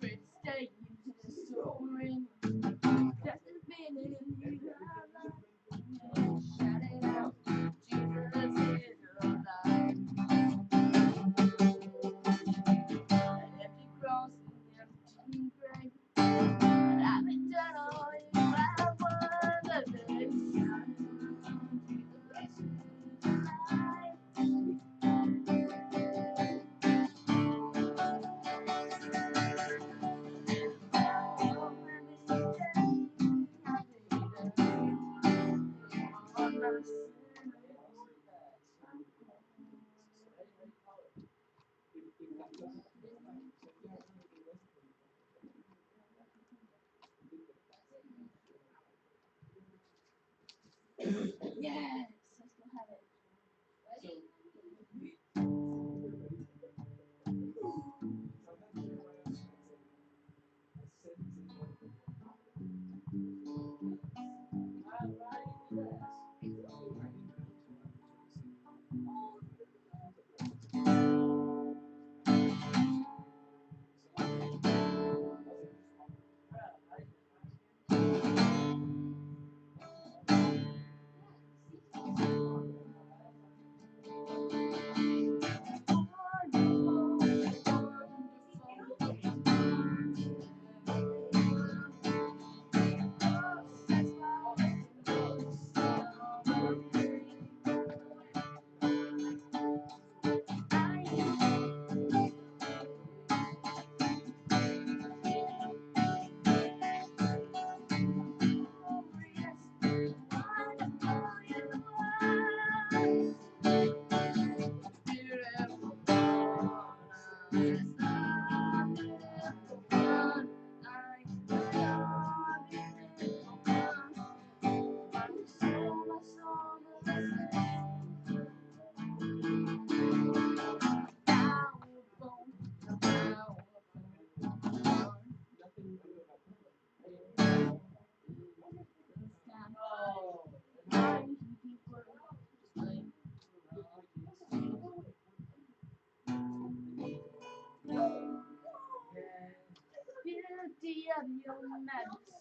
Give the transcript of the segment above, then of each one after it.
Great stage is soaring. That's the feeling you have. Shout it out. Jesus is alive. An empty cross and empty grave. But I've been done all you I was a day. Shout it out. Jesus is alive. Oh, every day I think on my sin. Yes, I still have it. Beauty of your majesty.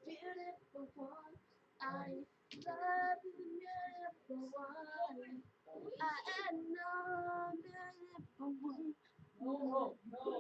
Beautiful one, I love you, beautiful one. I am no beautiful one. No, no.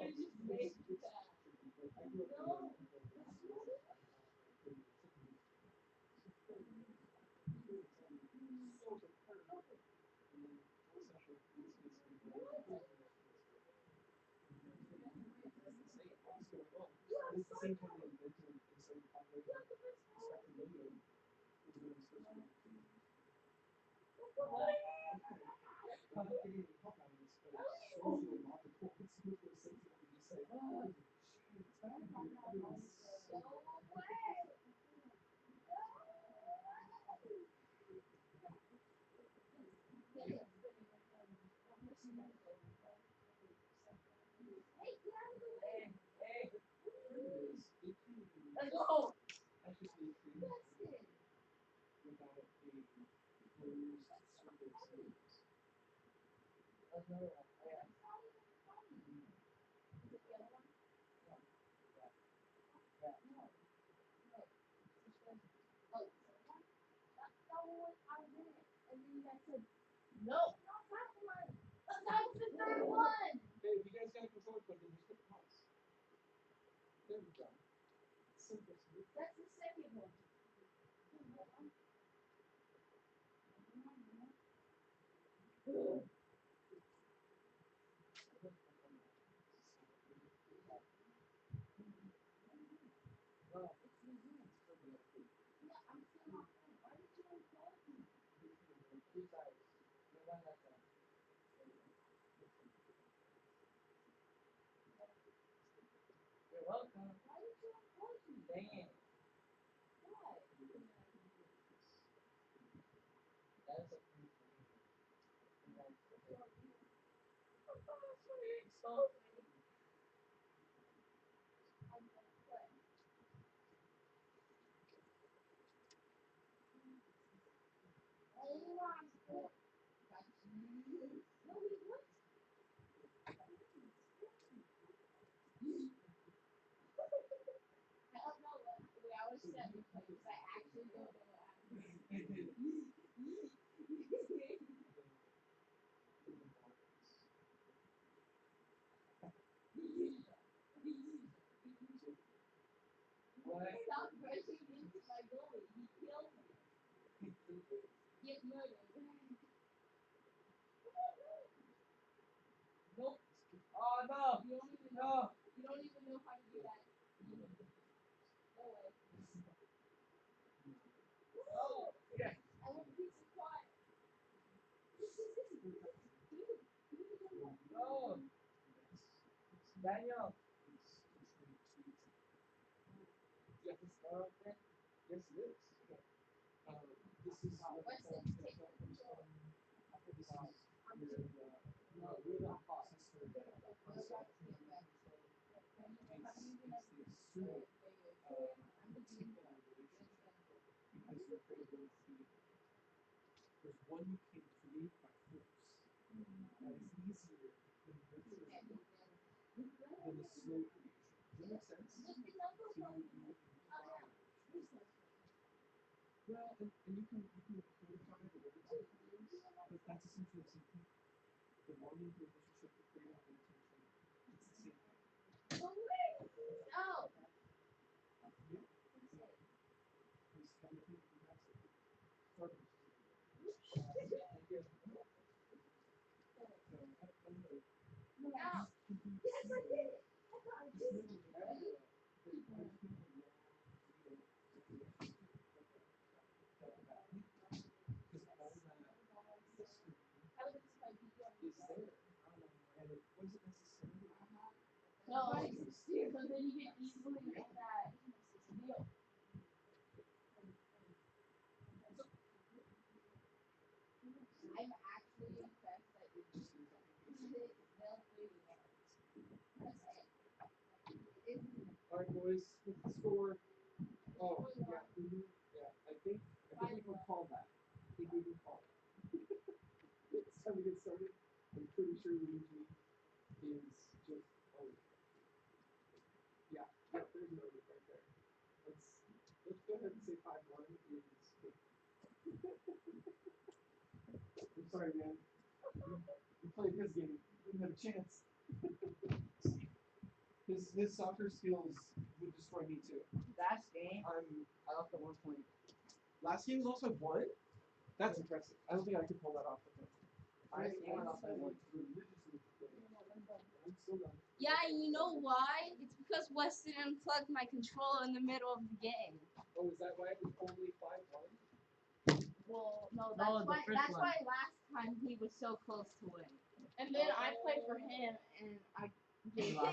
Weston. Another one. Oh, yeah. It's not even funny. Is it the other one? Yeah. No. No. Which one? Oh, the second one? That one was I was in it. And then you guys said, no, not that one. That was the third one. Hey, if you guys got a controller plug in, just put the mouse. There we go. Simple. That's the second one. Ugh. Well, It's the Zoom. Yeah, I'm still not playing. Why did you unplug me? two sides. No, not that side. You're welcome. Why did you unplug me? Dang it. Why? That's a pretty funny. So funny. I'm gonna play. Oh my god. No, he what? I don't know what we always said because I actually don't know what happened. What? Stop rushing into my goalie. He killed me. Get murdered. Nope. Oh no! You don't even know. No! You don't even know how to do that. No way. Oh! Yeah! I want peace and quiet. Oh! Daniel! Yeah, this up there? Yes, it is. Okay. This is Weston's taking control. this is we're the processor that We'll have to get back. I'm using it. I'm the green one. because you're creating there's one you can create by force. That is easier than nurturing than the slow creation. Does that make sense? Just the number So one. you well, and you can codify the words of things, but that's essentially the same thing. The longing relationship, the craving, and attention, it's the same thing. Oh wait. Oh. Yeah. What's it? It's everything you can have. Starburst. Thank you. So, I don't know. Now. Yes, I did it. I got it. Just know that there's been a long because all that history How is this my video? is there. And it wasn't necessarily No, so then you can easily get that deal. I'm actually impressed that you just still pretty well. That's it. Alright boys, what's the score? Oh yeah, yeah. I think we can call that. I think we can call it. It's time to get started. I'm pretty sure Luigi is just yeah, there's no lead right there. Let's go ahead and say 5-1 is good. I'm sorry man. You played his game, you didn't have a chance. His soccer skills would destroy me too. Last game, I lost at 1 point. Last game was also 1? That's impressive. I don't think I could pull that off with him. Last game, I lost by 1. Religiously. I'm still done. Yeah, and you know why? It's because Weston unplugged my controller in the middle of the game. Oh, is that why it was only 5-1? Well, no, No, that's the why. first That's one. why last time he was so close to winning. And then I played for him, and I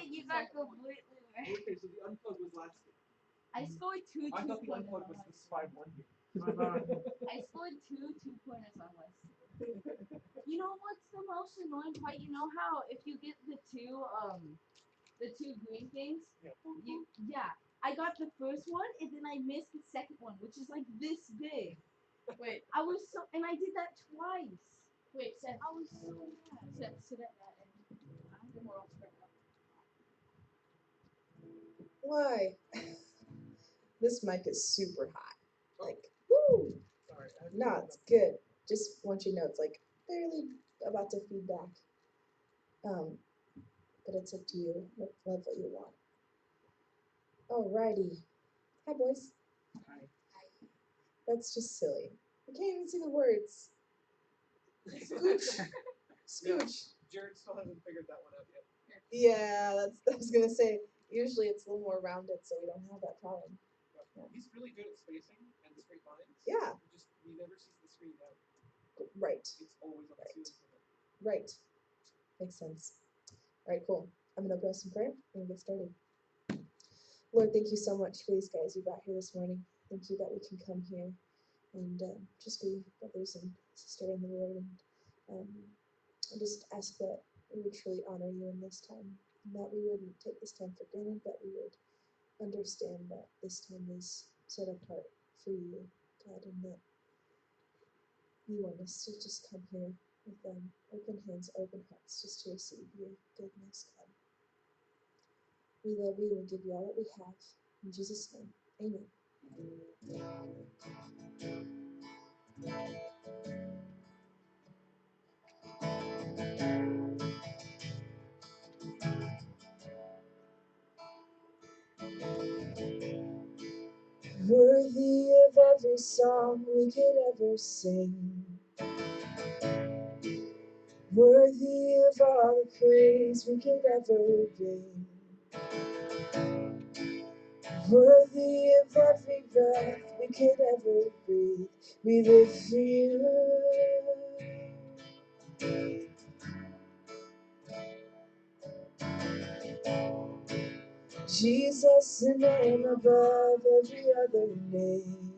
you got completely. Okay, so the unplug was last game. I scored two I thought the two-pointers unplug on was Weston. this 5-1 game. I scored two two-pointers on Weston. You know what's the most annoying part? You know how if you get the two green things, Yeah. yeah, I got the first one and then I missed the second one, which is like this big. Wait, I was so, and I did that twice. wait, Seth. I was so mad. Sit at that end. I'm the more spread out. Why? This mic is super hot. Like, woo! Sorry. No, it's good. Just want you to know it's like barely about to feed back. But it's up to you. Love what you want. Alrighty. Hi, boys. Hi. That's just silly. I can't even see the words. Scooch. Scooch. Jared still hasn't figured that one out yet. Yeah, I was gonna say. Usually it's a little more rounded, so we don't have that problem. Yeah. He's really good at spacing and straight lines. Yeah. He never sees the screen out. Right. It's always on the ceiling. Right. Makes sense. All right, cool. I'm gonna open us in prayer and get started. Lord, thank you so much for these guys you brought here this morning. Thank you that we can come here and just be brothers and sisters in the Lord. And I just ask that we would truly honor you in this time, and that we wouldn't take this time for granted, that we would understand that this time is set apart for you, God, and that you want us to just come here with open hands, open hearts, just to receive your goodness, God. We love you and give you all that we have. In Jesus' name, amen. Worthy of every song we could ever sing, worthy of all the praise we could ever bring, worthy of every breath we could ever breathe. We live for you. Jesus, the name above every other name.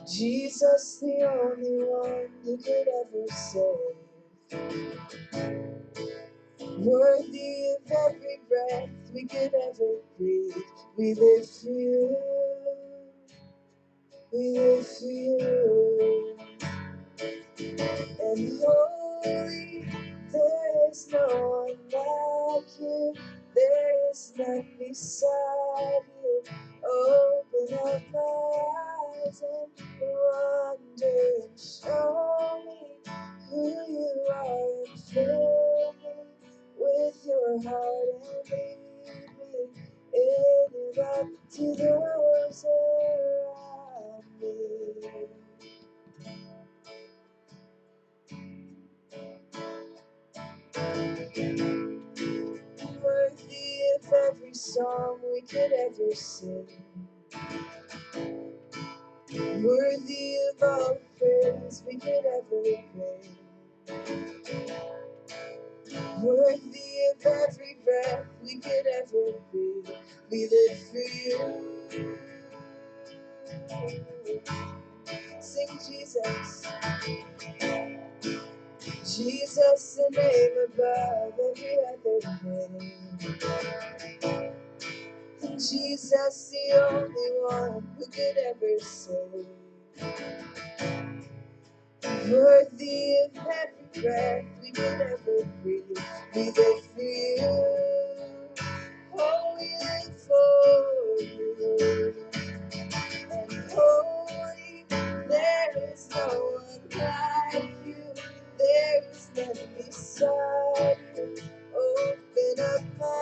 Jesus, the only one who could ever save. Worthy of every breath we could ever breathe. We live for you. We live for you. And holy, there is no one like you. There is none beside you. Open up my eyes and wonder and show me who you are and fill me with your heart and lead me in your love to those around me. Worthy of every song we could ever sing, worthy of all the praise we could ever bring, worthy of every breath we could ever breathe. We live for you. Sing Jesus, Jesus, the name above every other name. Jesus, the only one who could ever save. Worthy of every breath we could ever breathe. We live for you. Oh, we live for you. And holy, there is no one like you. There is none beside you. Open up my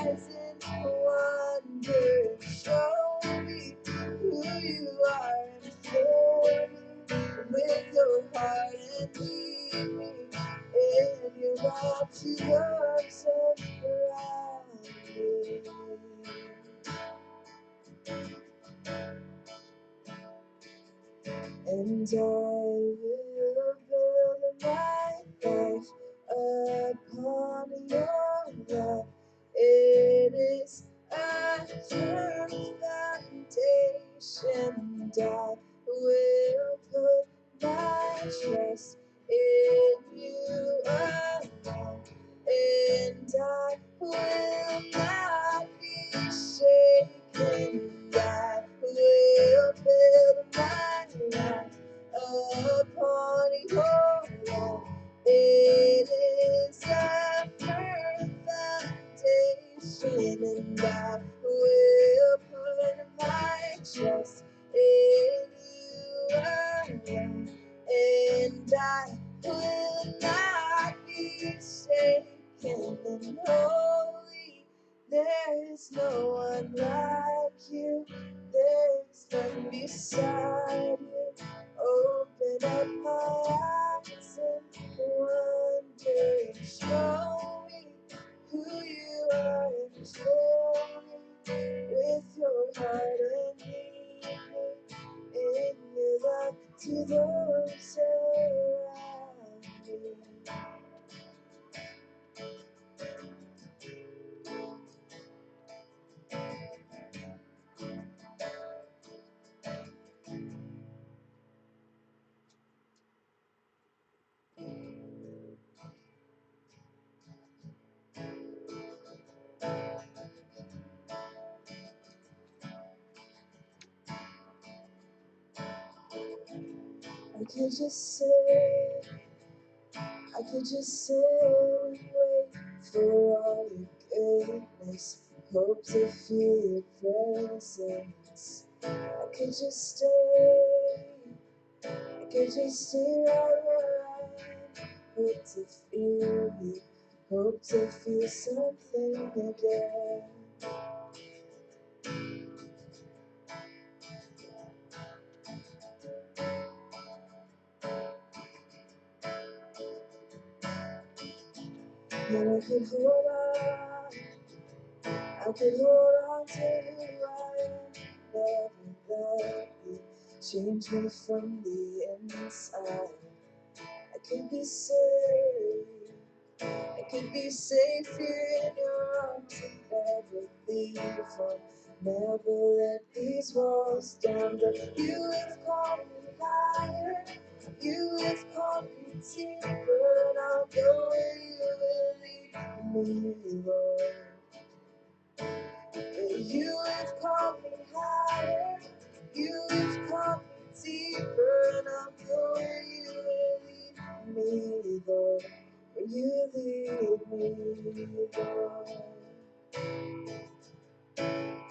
eyes and wonder and show me who you are and fill me with your heart and lead me in your love to those around me. And I will build my life upon your love. It is a firm foundation, and I will put my trust in you alone. And I will not be will not be shaken and holy. There is no one like you. There is none beside you. Open up my eyes and wonder and show me who you are and show me with your heart and lead me in your love to those around me. I could just say, I could just sit and wait for all your goodness. Hope to feel your presence. I could just stay, I could just stay right where I am. Hope to feel you, hope to feel something again. And I could hold on, I could hold on to who I am. Never let you change me from the inside. I could be safe, I could be safe here in your arms and never leave on. Never let these walls down, but you have called me higher. You have called me deeper, and I'll go where you will lead me, Lord. You have called me higher. You have called me deeper, and I'll go where you will lead me, Lord. Where you lead me, Lord.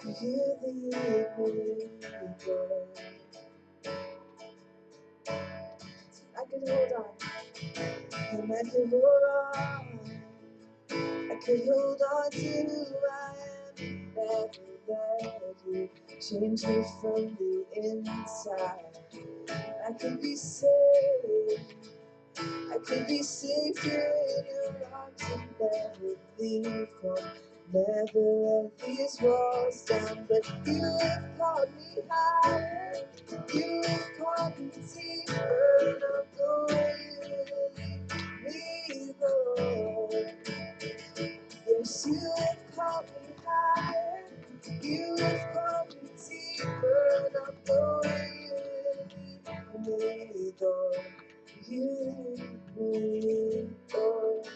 Where you lead me, Lord. I could hold on, and I could hold on. I could hold on to who I am. Never let you change me from the inside. I could be safe. I could be safe here in your arms and never leave home. Never let these walls down, but you have called me higher. You have called me deeper, and I'll go where you lead me, Lord. Yes, you have called me higher. You have called me deeper, and I'll go where you lead me, Lord. You lead me, Lord.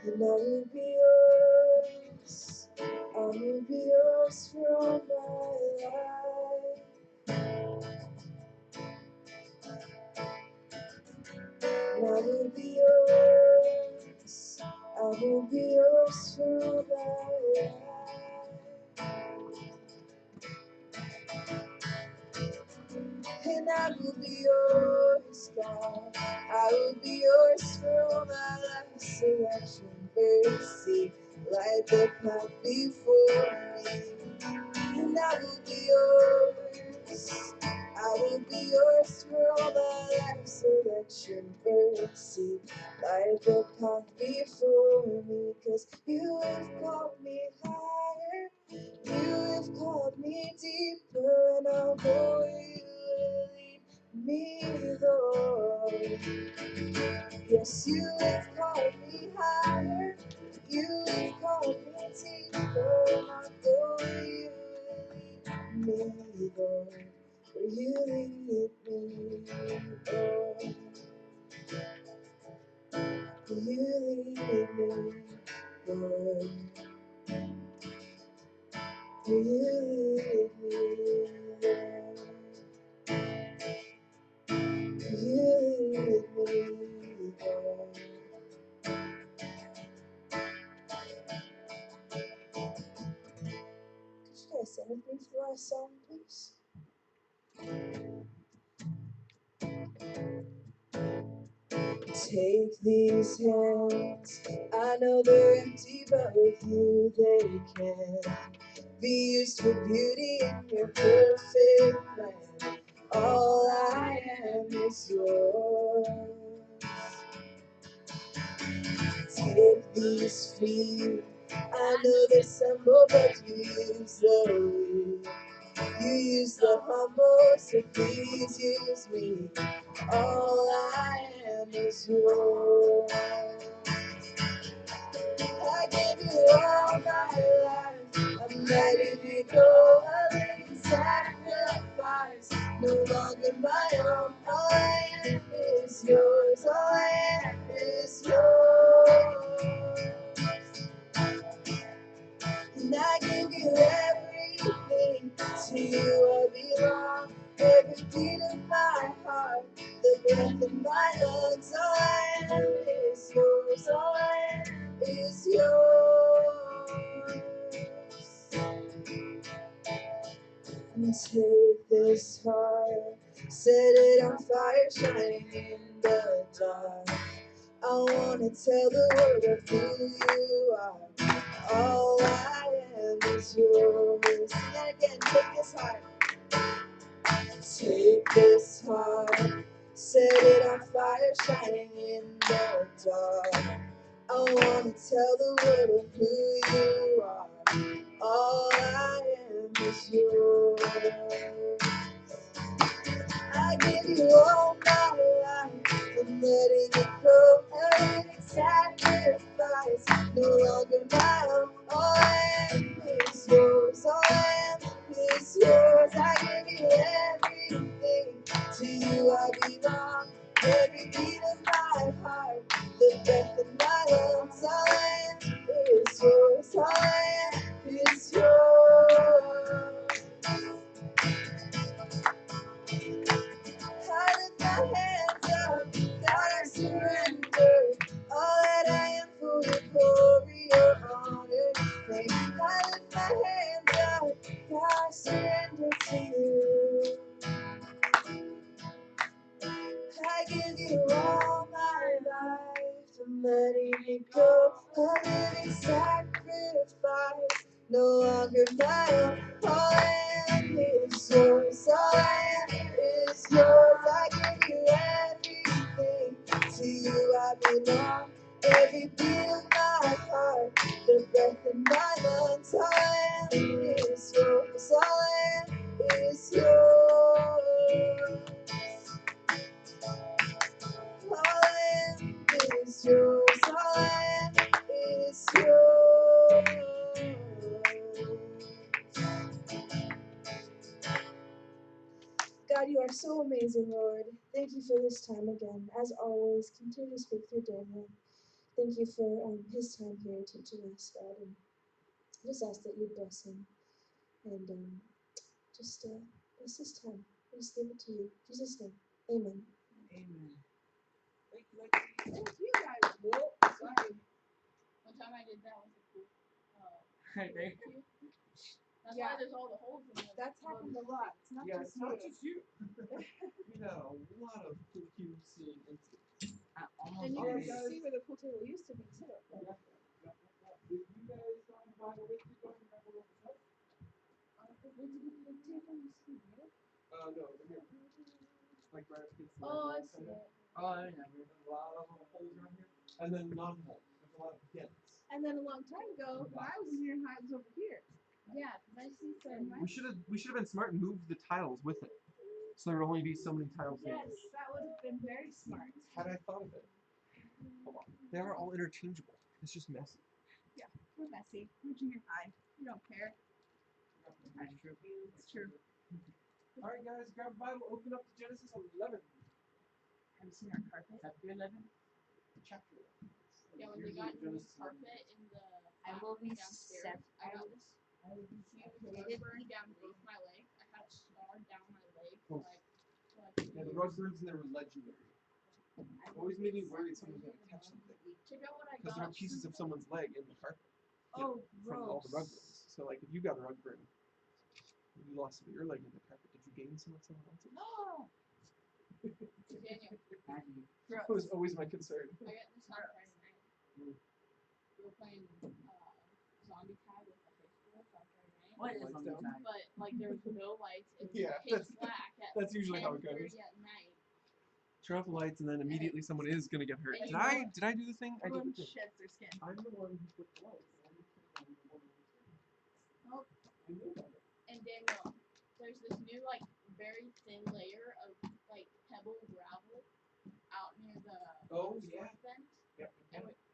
And I will be yours. I will be yours for all my life. And I will be yours. I will be yours for all my life. And I will be yours, God. I will be yours for all my life. So that your mercy light the path before me. And I will be yours. I will be yours for all my life. So that your mercy light the path before me. 'Cause you have called me higher. You have called me deeper, and I'll go where you will lead me, Lord. Yes, you have called me higher. You have called me deeper, and I'll go where you will lead me, Lord. Where you lead me, Lord. Where you lead me, Lord. Where you lead me, Lord. You lead me, Lord. with me for the last song, please? Take these hands, I know they're empty, but with you they can be used for beauty in your perfect plan. All I am is yours. Take these feet, I know they stumble, but you use the weak. You use the humble, so please use me. All I am is yours. I give you all my life. I'm letting it go, a living sacrifice. No longer my own. All I am is yours. All I am is yours. And I give you everything. To you I belong. Every beat of my heart, the breath in my lungs. All I am is yours. All I am is yours. And take this heart, set it on fire, shining in the dark. I wanna tell the world of who you are. All I am is yours. Sing that again. Take this heart. Take this heart, set it on fire, shining in the dark. I wanna tell the world of who you are. All I am is yours. I give you all my life. I'm letting it go. A living sacrifice. No longer my own. All I am is yours. All I am is yours. I give you everything. To you I belong. Every beat of my heart. The breath in my lungs. All I am is yours. All I am is yours. I lift my hands up, God, I surrender all that I am for your glory, your honor, your fame. I lift my hands up, God, I surrender to you. I give you all my life, I'm letting it go. A living sacrifice, no longer my own. All I am is yours. All I am is yours. I give you everything. To you I belong. Every beat of my heart, the breath in my lungs. All I am is yours. All I am is yours. All I am is yours. All I am is yours. God, you are so amazing, Lord. Thank you for this time again. As always, continue to speak through Daniel. Thank you for his time here teaching us, God. And I just ask that you bless him and just bless this time. I just give it to you. In Jesus' name, amen. Amen. Thank you, Lexi. Thank you guys. Whoa, sorry. One time I did that with the pool. Hey, man. That's Yeah. why there's all the holes in it. That's happened a lot. It's not Yeah, just it's not you. just you. We had a lot of pool cue scene incidents. And you Alright, can guys. see where the pool table used to be too. Yeah. Did you guys buy the whiskey going to have a little sip? Where did the pool table used to be? Right? No, over here. Like right up against the Oh, I wall see center. it. Oh, I remember. There's a lot of little holes around here. And then non-holes. There's a lot of dents. And then a long time ago, when I was in your high, it was over here. Yeah, because I see some. We should have been smart and moved the tiles with it. So there would only be so many tiles there. Yes, that would have been very smart. Had I thought of it. Hold on. They are all interchangeable. It's just messy. Yeah, we're messy. We're junior high. We don't care. That's true. It's true. Alright guys, grab a Bible, open up to Genesis 11. Have you seen our carpet? Chapter 11. Chapter 11. Yeah, when they got new carpet in the I will be downstairs, I got this huge sunburn down both my legs. I had a scar down my leg for like Yeah, the rug burns in there were legendary. Always made me worried someone's gonna catch something. check out what I Because there got. are pieces of someone's leg in the carpet Oh, from all the rug burns. So like if you got a rug burn, You lost some of your leg in the carpet. Did you gain some of someone else's? No. Daniel, That was always my concern. I got this on Friday night. Mm. We were playing zombie tag with my high school on Friday night. What is Lights on the down. time? But like there was no lights. It was Yeah, pitch black at that's usually how it goes. 10:30 at night. Turn off the lights, and then immediately someone is gonna get hurt. And Did you know I do the thing? I did Everyone the thing. sheds their skin. I'm the one who put the lights. I'm the one who Oh. I know about it. And Daniel, there's this new like very thin layer of like pebble gravel out near the Oh, storm yeah. vent. Yep.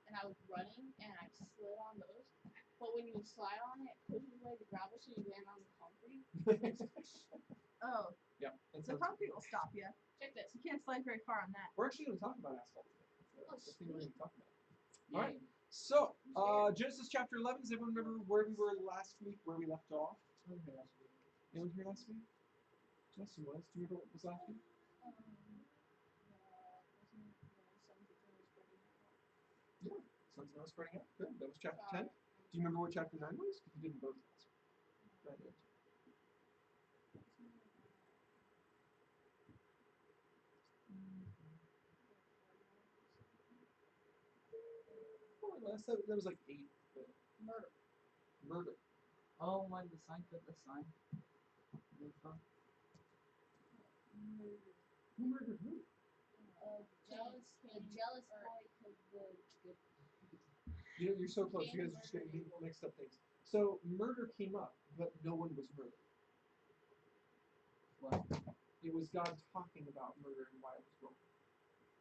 And I was running and I slid on those. But when you slide on it, it pushes away the gravel so you land on the concrete. Oh, Yeah. That's the concrete will stop you. Check this. You can't slide very far on that. We're actually going to talk about asphalt today. Oh, That's the thing we're going to talk about. Yeah. All right. So, Genesis chapter 11. Does everyone remember where we were last week, where we left off? Anyone here last week? Justin was. Do you remember what was last week? Yeah. Sons of Noah spreading out. Good. That was chapter 10. Do you remember what chapter 9 was? Because we didn't both last week. I did. More or less. That was like 8. But Murder. murder. Oh, when the sign put the sign. Who murdered who? The jealous boy killed the good. You know, you're so close. You guys are just getting mixed up things. So murder came up, but no one was murdered. What? It was God talking about murder and why it was wrong.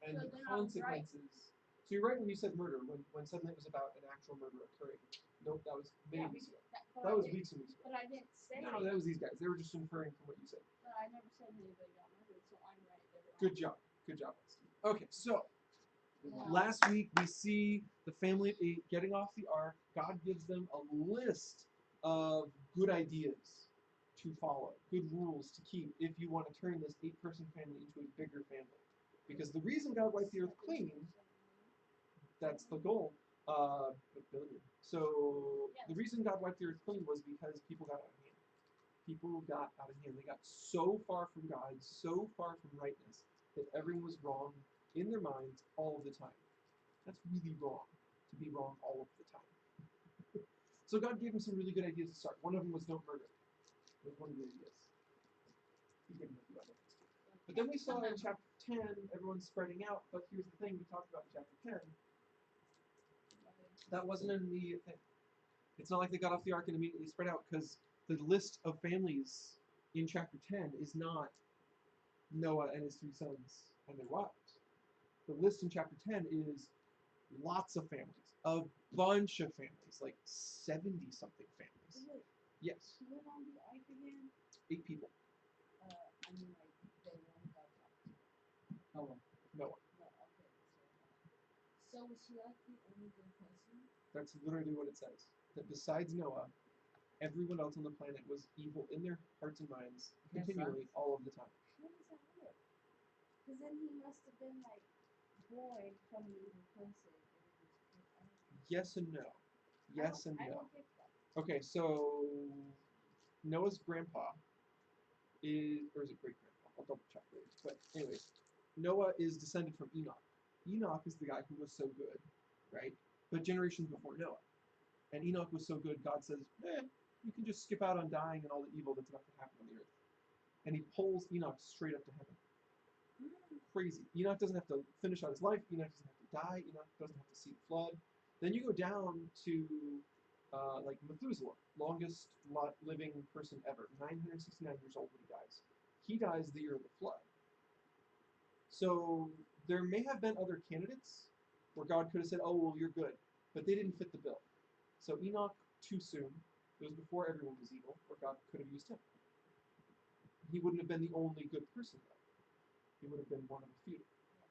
And So the then I was right. consequences. So you're right when you said murder, when suddenly it was about an actual murder occurring. Nope, that was many weeks ago. That was weeks and weeks ago. But I didn't say No, that was these guys. They were just inferring from what you said. But I never said anybody got murdered, so I'm right. Good job. Good job, Austin. Okay, so Yeah. last week we see the family of 8 getting off the ark. God gives them a list of good ideas to follow, good rules to keep if you want to turn this 8-person family into a bigger family. Because the reason God wiped the earth clean, that's the goal, a billion. So the reason God wiped the earth clean was because people got out of hand. People got out of hand. They got so far from God, so far from rightness, that everything was wrong in their minds all of the time. That's really wrong, to be wrong all of the time. So God gave them some really good ideas to start. One of them was don't murder. It was one of the ideas. He gave them a few other ones too. But then we saw in chapter 10, everyone's spreading out, but here's the thing we talked about in chapter 10. That wasn't an immediate thing. It's not like they got off the ark and immediately spread out, because the list of families in chapter 10 is not Noah and his 3 sons and their wives. The list in chapter 10 is lots of families, a bunch of families, like 70-something families. Wait, Yes, who went on the ark again? 8 people. I mean, like, the one God talked to. Noah. No, okay, so was he like the only good person? That's literally what it says. That besides Noah, everyone else on the planet was evil in their hearts and minds, Yes, continually, all of the time. How does that work? Because then he must have been like born from an evil person and then just picked out. Yes and no. Yes and I no. don't get that. Okay, so Noah's grandpa is, or is it great grandpa? I'll double check later. But anyways, Noah is descended from Enoch. Enoch is the guy who was so good, right? But generations before Noah. And Enoch was so good, God says, you can just skip out on dying and all the evil that's about to happen on the earth. And he pulls Enoch straight up to heaven. Crazy. Enoch doesn't have to finish out his life. Enoch doesn't have to die. Enoch doesn't have to see the flood. Then you go down to like Methuselah, longest living person ever, 969 years old when he dies. He dies the year of the flood. So there may have been other candidates where God could have said, oh, well, you're good. But they didn't fit the bill. So Enoch, too soon. It was before everyone was evil, or God could have used him. He wouldn't have been the only good person, though. He would have been one of a few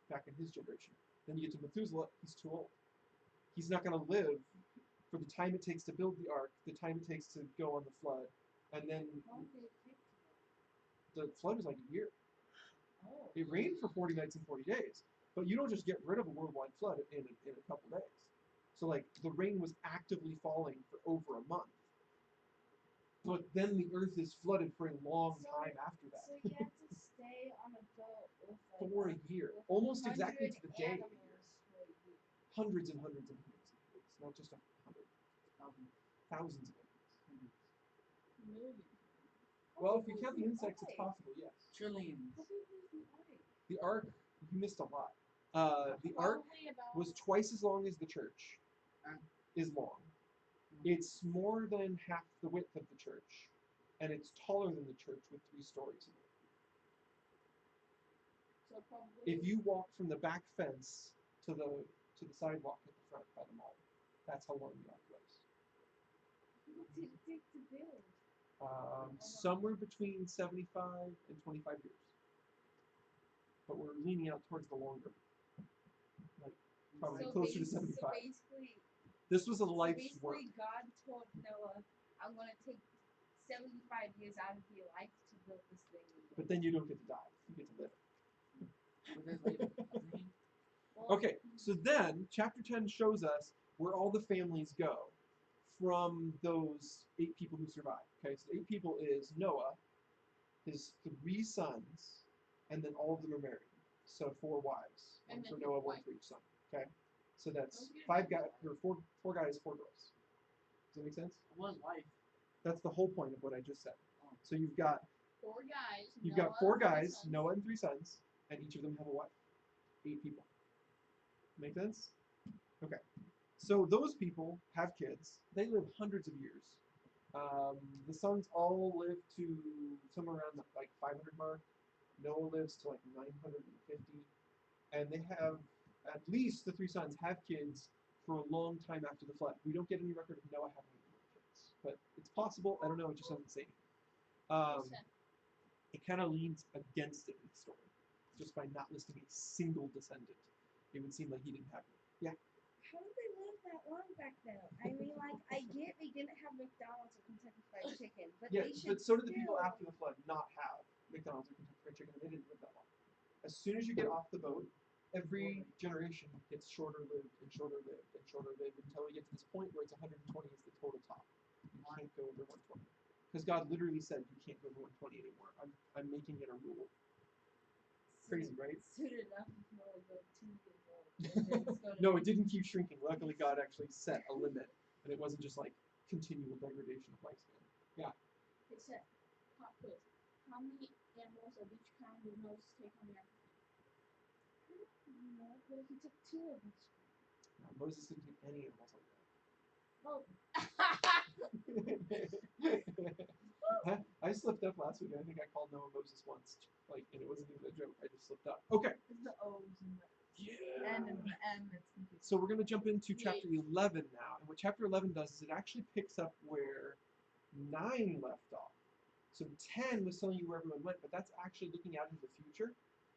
back in his generation. Then you get to Methuselah, he's too old. He's not going to live for the time it takes to build the ark, the time it takes to go on the flood, and then How long did it take to go? the flood was like a year. Oh. It rained for 40 nights and 40 days, but you don't just get rid of a worldwide flood in a couple days. So like the rain was actively falling for over a month. But then the earth is flooded for a long time after So that. you have to stay on a boat with like For a year. with Almost exactly 100 to the day. A year. animals for a year. Hundreds and hundreds and hundreds of years. Not just 100. Thousands of years. Millions. Well, if you count the insects, it's possible, yes. Trillions. How big was the ark? The ark, you missed a lot. The ark Probably about was twice as long as the church is long. It's more than half the width of the church, and it's taller than the church with 3 stories. so probably If you walk from the back fence to the sidewalk at the front by the mall, that's how long the ark was. what did it take to build? Somewhere between 75 and 25 years. But we're leaning out towards the longer. Like, probably closer to 75. So basically, This was a life's work. God told Noah, "I'm gonna take 75 years out of your life to build this thing." But then you don't get to die. You get to live. But there's like, Well, Okay, so then chapter 10 shows us where all the families go from those 8 people who survive. Okay, so 8 people is Noah, his 3 sons, and then all of them are married. So 4 wives. And One for then Noah, his one wife. for each son. Okay, so that's Those are 5 guys, good. or 4 guys, 4 girls. Does that make sense? what life? That's the whole point of what I just said. Oh. So you've got 4 guys. You've Noah, got 4 3 guys, sons. Noah and 3 sons, and each of them have a wife. 8 people. Make sense? Okay. So those people have kids. They live hundreds of years. The sons all live to somewhere around the 500 mark. Noah lives to 950, and they have at least the 3 sons have kids for a long time after the flood. We don't get any record of Noah having any more kids, but it's possible. I don't know. It just doesn't say. It kind of leans against it in the story, just by not listing a single descendant. It would seem like he didn't have one. Yeah. How did they live that long back then? I mean, I get they didn't have McDonald's or Kentucky Fried Chicken, but Yeah, they should but so did the people still- after the flood not have McDonald's or Kentucky Fried Chicken, and they didn't live that long. As soon as you get off the boat, every generation gets shorter lived and shorter lived and shorter lived until we get to this point where it's 120 is the total top. You can't go over 120. Because God literally said you can't go over 120 anymore. I'm making it a rule. Crazy, right? Soon enough, you can only go 2 years old. And then it's gonna No, be- it didn't keep shrinking. Luckily, God actually set a limit, and it wasn't just continual degradation of lifespan. Yeah. It said, pop quiz. How many animals of each kind did Moses take on the ark? No, but he took 2 of each No, Moses didn't take any animals on Oh. that. I slipped up last week. I think I called Noah Moses once, and it wasn't even a joke. I just slipped up. Okay. It's the O's and the Yeah. N and the M. It's confusing. So we're going to jump into chapter 11 now. And what chapter 11 does is it actually picks up where 9 left off. So 10 was telling you where everyone went, but that's actually looking out into the future.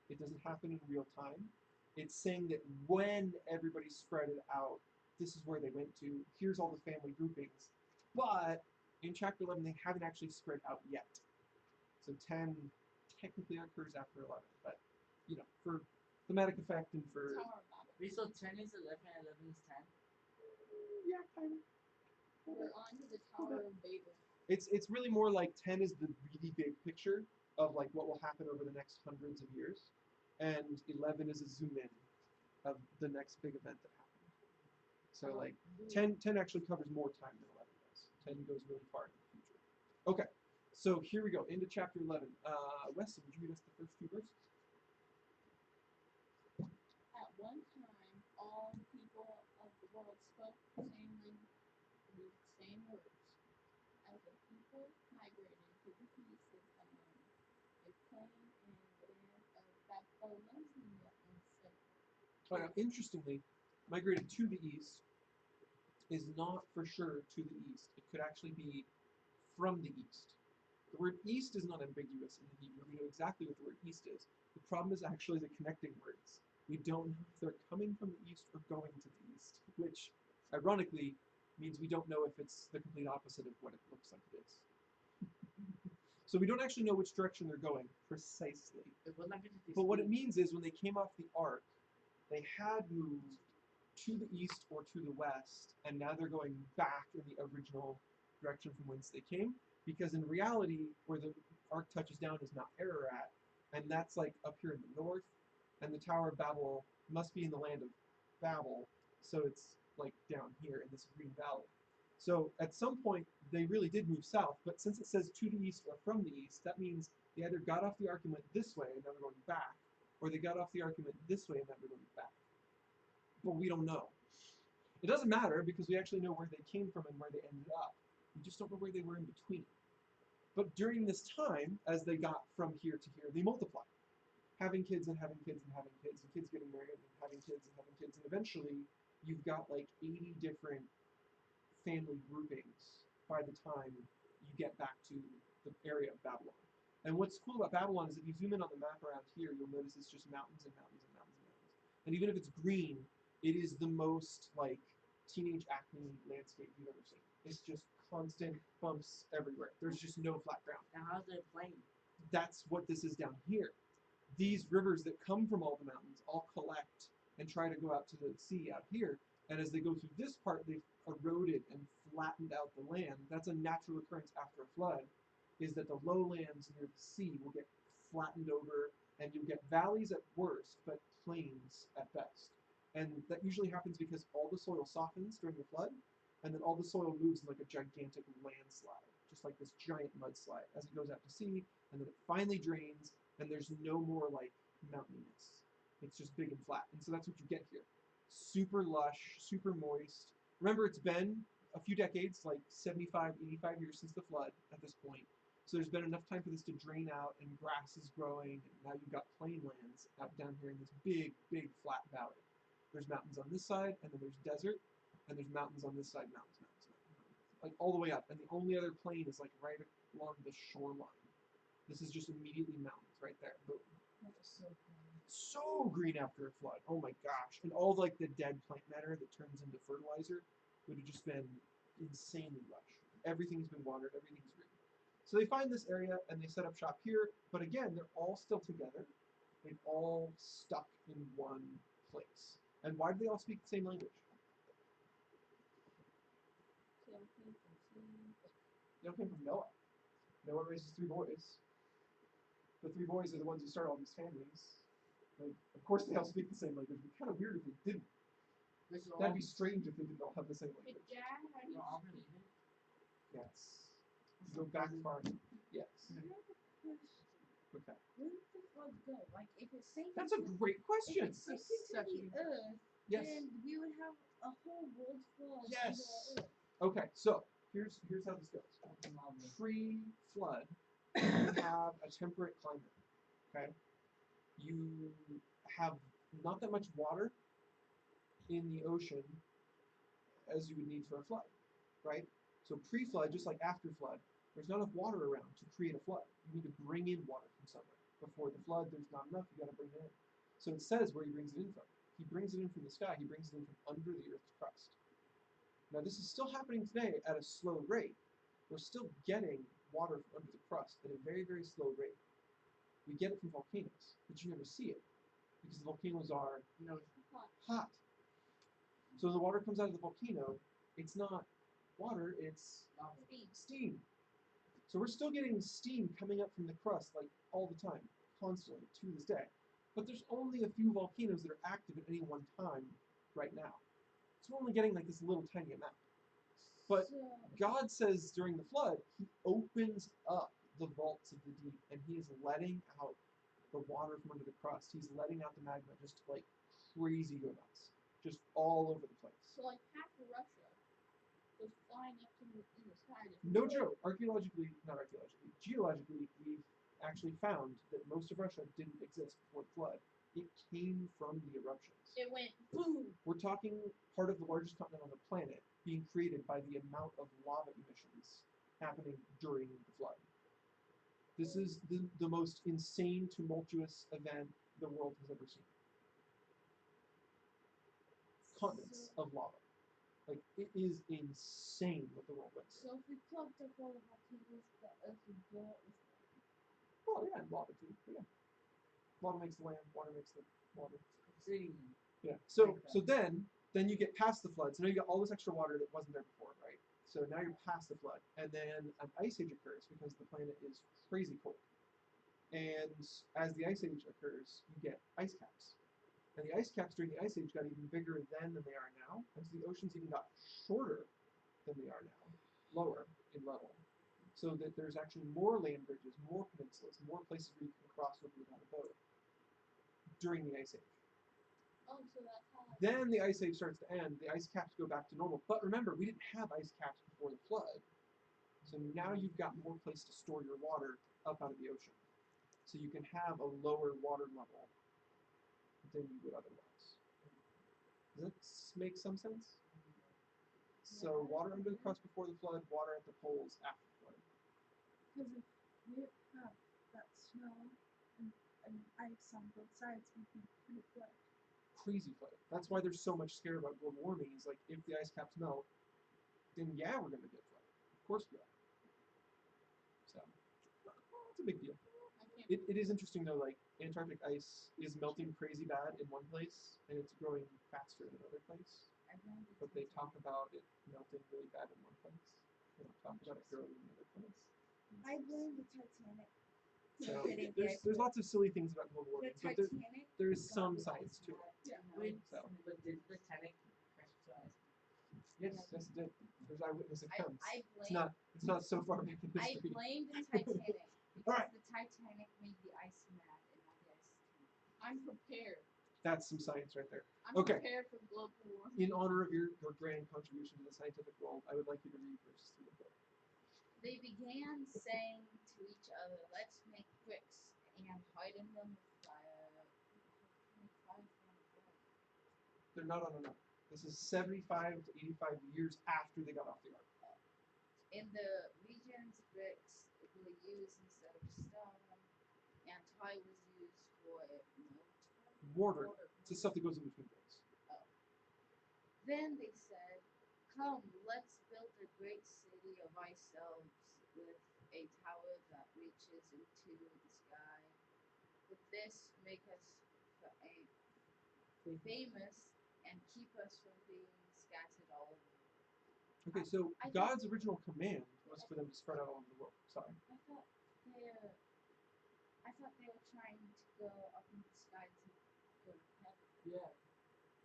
It doesn't happen in real time. It's saying that when everybody spread it out, this is where they went to. Here's all the family groupings. But in chapter 11, they haven't actually spread out yet. So 10 technically occurs after 11. But, for thematic effect and for... Tower of Babel. Wait, so 10 is 11 and 11 is 10? Yeah, kind of. We're on to the Tower of Babel. It's really more like 10 is the really big picture of what will happen over the next hundreds of years, and 11 is a zoom in of the next big event that happened. So 10 actually covers more time than 11 does. 10 goes really far into the future. Okay, so here we go into chapter 11. Weston, would you read us the first 2 verses? At one time, all people of the world spoke the same language, the same words. As the people migrated to the east of the land, they came in the land of Babylonia instead. Interestingly, migrated to the east is not for sure to the east. It could actually be from the east. The word east is not ambiguous in the Hebrew. We know exactly what the word east is. The problem is actually the connecting words. We don't know if they're coming from the east or going to the east, which ironically means we don't know if it's the complete opposite of what it looks like it is. So we don't actually know which direction they're going precisely. But what it means is when they came off the ark, they had moved to the east or to the west, and now they're going back in the original direction from whence they came, because in reality, where the ark touches down is Mount Ararat, and that's like up here in the north, and the Tower of Babel must be in the land of Babel, so it's like down here in this green valley. So at some point, they really did move south, but since it says to the east or from the east, that means they either got off the ark and went this way, and now they're going back, or they got off the ark and went this way, and now they're going back. But we don't know. It doesn't matter because we actually know where they came from and where they ended up. We just don't know where they were in between. But during this time, as they got from here to here, they multiplied, having kids and having kids and having kids, and kids getting married and having kids and having kids, and eventually you've got like 80 different family groupings by the time you get back to the area of Babylon. And what's cool about Babylon is if you zoom in on the map around here, you'll notice it's just mountains and mountains and mountains and mountains. And even if it's green, it is the most like teenage acne landscape you've ever seen. It's just constant bumps everywhere. There's just no flat ground. Now how's it playing? That's what this is down here. These rivers that come from all the mountains all collect and try to go out to the sea out here. And as they go through this part, they've eroded and flattened out the land. That's a natural occurrence after a flood, is that the lowlands near the sea will get flattened over, and you'll get valleys at worst, but plains at best. And that usually happens because all the soil softens during the flood, and then all the soil moves in like a gigantic landslide, just like this giant mudslide as it goes out to sea, and then it finally drains, and there's no more like mountaininess. It's just big and flat. And so that's what you get here. Super lush, super moist. Remember, it's been a few decades, like 75, 85 years since the flood at this point. So there's been enough time for this to drain out, and grass is growing, and now you've got plain lands out down here in this big, big flat valley. There's mountains on this side, and then there's desert, and there's mountains on this side, mountains, like all the way up. And the only other plain is like right along the shoreline. This is just immediately mountains right there. Boom. So green after a flood. Oh my gosh. And all like the dead plant matter that turns into fertilizer would have just been insanely lush. Everything's been watered, everything's green. So they find this area and they set up shop here, but again, they're all still together. They've all stuck in one place. And why do they all speak the same language? They all came from Noah. Noah raises 3 boys. The 3 boys are the ones who start all these families. Like, of course, they all speak the same language. It'd be kind of weird if they didn't. That'd be strange if they didn't all have the same language. Yes. Go back far. Yes. Okay. Where did the flood go? Like, if it's sinking That's a great if question. it's sinking to the earth, Yes. then we would have a whole world full of Yes. Earth. Okay, so here's how this goes. Pre-flood, you have a temperate climate. Okay, you have not that much water in the ocean as you would need for a flood, right? So pre-flood, just like after flood, there's not enough water around to create a flood. You need to bring in water from somewhere. Before the flood, there's not enough. You got to bring it in. So it says where he brings it in from. He brings it in from the sky. He brings it in from under the earth's crust. Now this is still happening today at a slow rate. We're still getting water from under the crust at a very, very slow rate. We get it from volcanoes, but you never see it because the volcanoes are hot. So when the water comes out of the volcano, it's not water, it's steam. So we're still getting steam coming up from the crust like all the time, constantly, to this day. But there's only a few volcanoes that are active at any one time right now. So we're only getting like this little tiny amount. But God says during the flood, he opens up the vaults of the deep and he is letting out the water from under the crust. He's letting out the magma just like crazy go nuts. Just all over the place. So, like, half of Russia was flying up in the sky. No joke. Geologically, we've actually found that most of Russia didn't exist before the flood. It came from the eruptions. It went boom. We're talking part of the largest continent on the planet being created by the amount of lava emissions happening during the flood. This is the most insane, tumultuous event the world has ever seen. Continents of lava. Like, it is insane what the world went through. So if we plugged up all the volcanoes, the earth would blow up with Well, yeah, and lava too. But yeah. Lava makes the land, water makes the water. Yeah. So then you get past the flood. So now you got all this extra water that wasn't there before, right? So now you're past the flood, and then an ice age occurs because the planet is crazy cold. And as the ice age occurs, you get ice caps. And the ice caps during the ice age got even bigger then than they are now, and so the oceans even got shorter than they are now, lower in level. So that there's actually more land bridges, more peninsulas, more places where you can cross over without a boat during the ice age. Oh, so that's how. Then the ice age starts to end, the ice caps go back to normal. But remember, we didn't have ice caps before the flood. So now you've got more place to store your water up out of the ocean. So you can have a lower water level than you would otherwise. Does that make some sense? So water under the crust before the flood, water at the poles after the flood. Because if we have that snow and ice on both sides, we can pretty flood. Crazy flood. That's why there's so much scare about global warming. Is like if the ice caps melt, then yeah, we're gonna get flooded. Of course we are. So it's a big deal. It is interesting though. Like Antarctic ice is melting crazy bad in one place, and it's growing faster in another place. But they talk about it melting really bad in one place. They don't talk about it growing in another place. I blame the Titanic. So there's lots of silly things about global warming, but there's some science to it. Yeah. So But did the Titanic capsize? yes, it did. There's eyewitness accounts. It's blame not so far back in I history. blame the Titanic because Alright. the Titanic made the ice mad and not the ice king. I'm prepared. That's some science right there. I'm Okay. prepared for global warming. In honor of your grand contribution to the scientific world, I would like you to read verses 3 and 4. They began saying to each other, "Let's make bricks and harden them with fire." They're not on enough. This is 75 to 85 years after they got off the ark. In the regions, bricks were used instead of stone, and tar was used for Mortar. It's the stuff that goes in between bricks. Then they said, "Come, let's build a great city of ourselves with a tower that reaches into the sky. With this, make us famous and keep us from being scattered all over." Okay, so God's original command was for them to spread out all over the world. Sorry. I thought they were trying to go up in the sky to go to heaven. Yeah.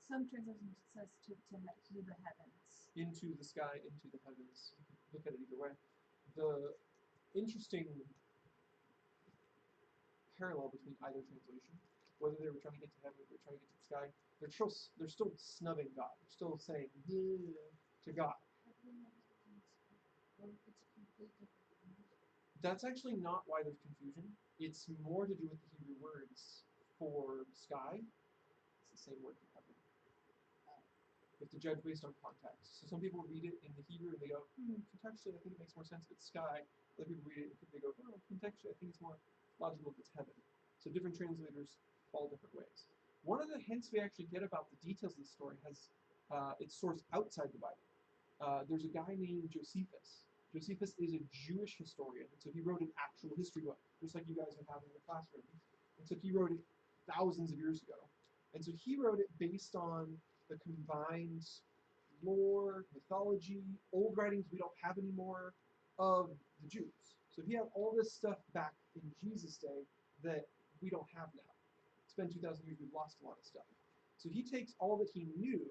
Some translation says to the heavens. Into the sky, into the heavens. You can look at it either way. The interesting parallel between either translation, whether they were trying to get to heaven or they were trying to get to the sky, they're still snubbing God. They're still saying to God. It's a complete different language. That's actually not why there's confusion. It's more to do with the Hebrew words for sky. It's the same word for heaven. You have to judge based on context. So some people read it in the Hebrew and they go, contextually I think it makes more sense if it's sky. Other people read it and they go, contextually I think it's more logical if it's heaven. So different translators fall different ways. One of the hints we actually get about the details of the story has its source outside the Bible. There's a guy named Josephus. Josephus is a Jewish historian, and so he wrote an actual history book, just like you guys would have in the classroom. And so he wrote it thousands of years ago. And so he wrote it based on the combined lore, mythology, old writings we don't have anymore of the Jews. So he had all this stuff back in Jesus' day that we don't have now. It's been 2,000 years, we've lost a lot of stuff. So he takes all that he knew,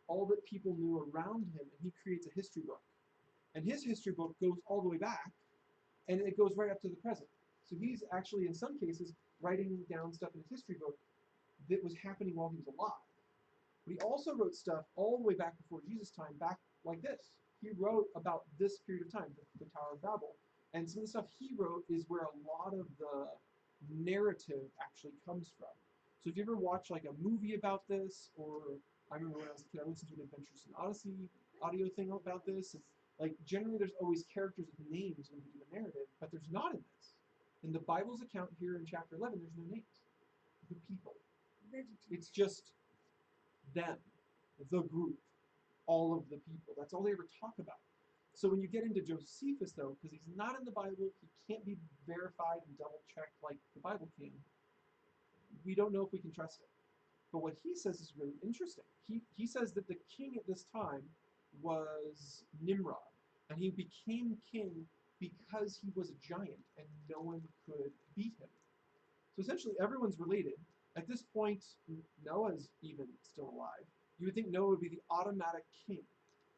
all that people knew around him, and he creates a history book. And his history book goes all the way back, and it goes right up to the present. So he's actually, in some cases, writing down stuff in his history book that was happening while he was alive. But he also wrote stuff all the way back before Jesus' time, back like this. He wrote about this period of time, the Tower of Babel. And some of the stuff he wrote is where a lot of the narrative actually comes from. So if you ever watch like a movie about this, or I remember when I was a kid, I listened to an Adventures in Odyssey audio thing about this, and like generally there's always characters with names when you do the narrative, but there's not in this. In the Bible's account here in chapter 11, there's no names. The people. It's just them, the group, all of the people. That's all they ever talk about. So when you get into Josephus, though, because he's not in the Bible, he can't be verified and double-checked like the Bible can, we don't know if we can trust it. But what he says is really interesting. He says that the king at this time was Nimrod. And he became king because he was a giant and no one could beat him. So essentially, everyone's related. At this point, Noah's even still alive. You would think Noah would be the automatic king,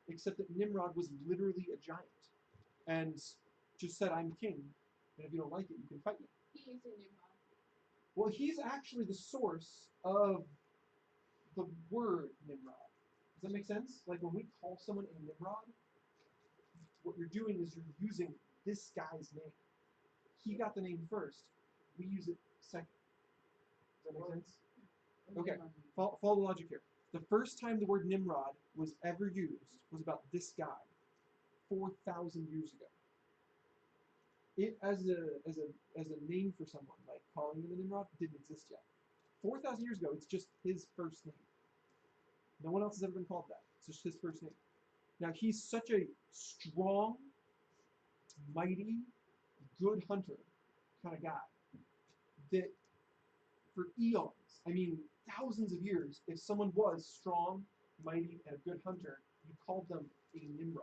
except that Nimrod was literally a giant and just said, I'm king, and if you don't like it, you can fight me. He is a Nimrod. Well, he's actually the source of the word Nimrod. Does that make sense? Like when we call someone a Nimrod, what you're doing is you're using this guy's name. He got the name first. We use it second. Does that make sense? Okay, follow the logic here. The first time the word Nimrod was ever used was about this guy, 4,000 years ago. It as a name for someone, like calling them a Nimrod, didn't exist yet. 4,000 years ago, it's just his first name. No one else has ever been called that. It's just his first name. Now he's such a strong, mighty, good hunter kind of guy that for eons, I mean thousands of years, if someone was strong, mighty, and a good hunter, you called them a Nimrod.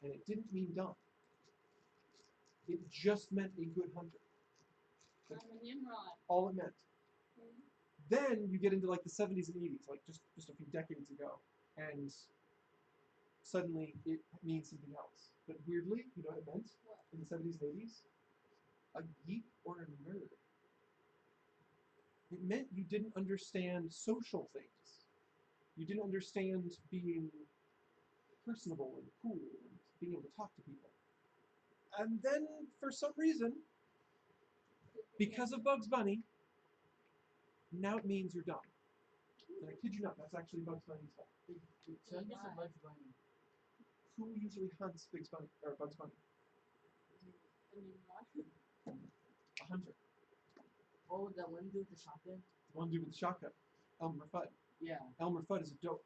And it didn't mean dumb. It just meant a good hunter. I'm a Nimrod. All it meant. Okay. Then you get into like the 70s and 80s, like just a few decades ago, and suddenly it means something else. But weirdly, you know what it meant What? in the 70s and 80s? A geek or a nerd. It meant you didn't understand social things. You didn't understand being personable and cool and being able to talk to people. And then, for some reason, because of Bugs Bunny, now it means you're dumb. And I kid you not, that's actually Bugs Bunny's fault. So I guess a Bugs Bunny. Who usually hunts Bugs Bunny? A Nimrod. A hunter. Oh, that one dude with the shotgun? The one dude with the shotgun. Elmer Fudd. Yeah. Elmer Fudd is a dope.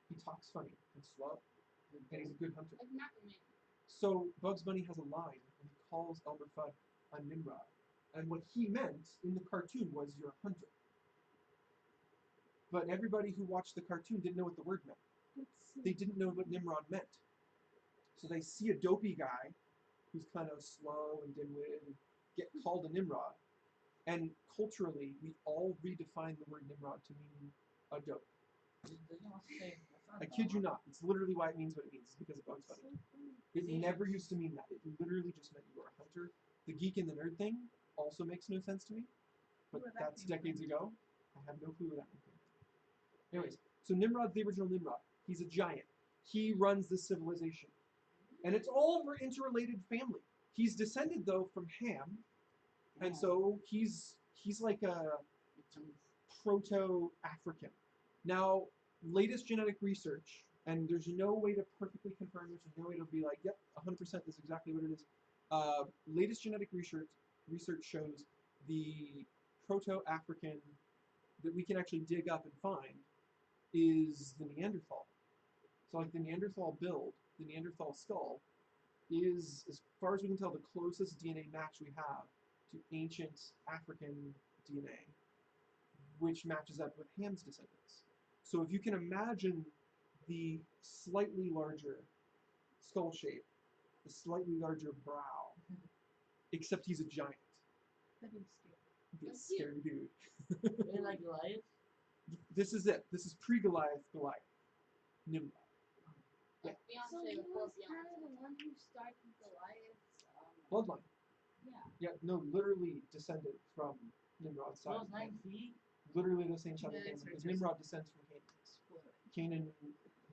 He talks funny and slow, and he's a good hunter. Like Macrame. So Bugs Bunny has a line, and he calls Elmer Fudd a Nimrod. And what he meant in the cartoon was you're a hunter. But everybody who watched the cartoon didn't know what the word meant. They didn't know what Nimrod meant. So they see a dopey guy who's kind of slow and dim-witted and get called a Nimrod. And culturally, we all redefine the word Nimrod to mean a dope. I kid you not. It's literally why it means what it means. It's because of Bugs Bunny. It never used to mean that. It literally just meant you were a hunter. The geek and the nerd thing also makes no sense to me. But Where that that's came from. decades ago. I have no clue where that came from. Anyways, so Nimrod's the original Nimrod. He's a giant. He runs this civilization. And it's all of an interrelated family. He's descended, though, from Ham. And so he's like a proto-African. Now, latest genetic research, and there's no way to perfectly confirm this, there's no way to be like, yep, 100% this is exactly what it is. Latest genetic research shows the proto-African that we can actually dig up and find is the Neanderthal. So like the Neanderthal build, the Neanderthal skull, is, as far as we can tell, the closest DNA match we have to ancient African DNA, which matches up with Ham's descendants. So if you can imagine the slightly larger skull shape, the slightly larger brow, except he's a giant. That'd be scary. He'd be a That's cute. scary dude. Really like Goliath? This is it. This is pre-Goliath, Goliath. Nimrod. Yeah. Beyonce So he before was kind of Beyonce. the one who started Goliath's. Bloodline. Yeah. Yeah, no, literally descended from Nimrod's So side. it was 9 feet? Literally the same side of the Genetics family, are because just- Nimrod descends from Canaanites. Canaan,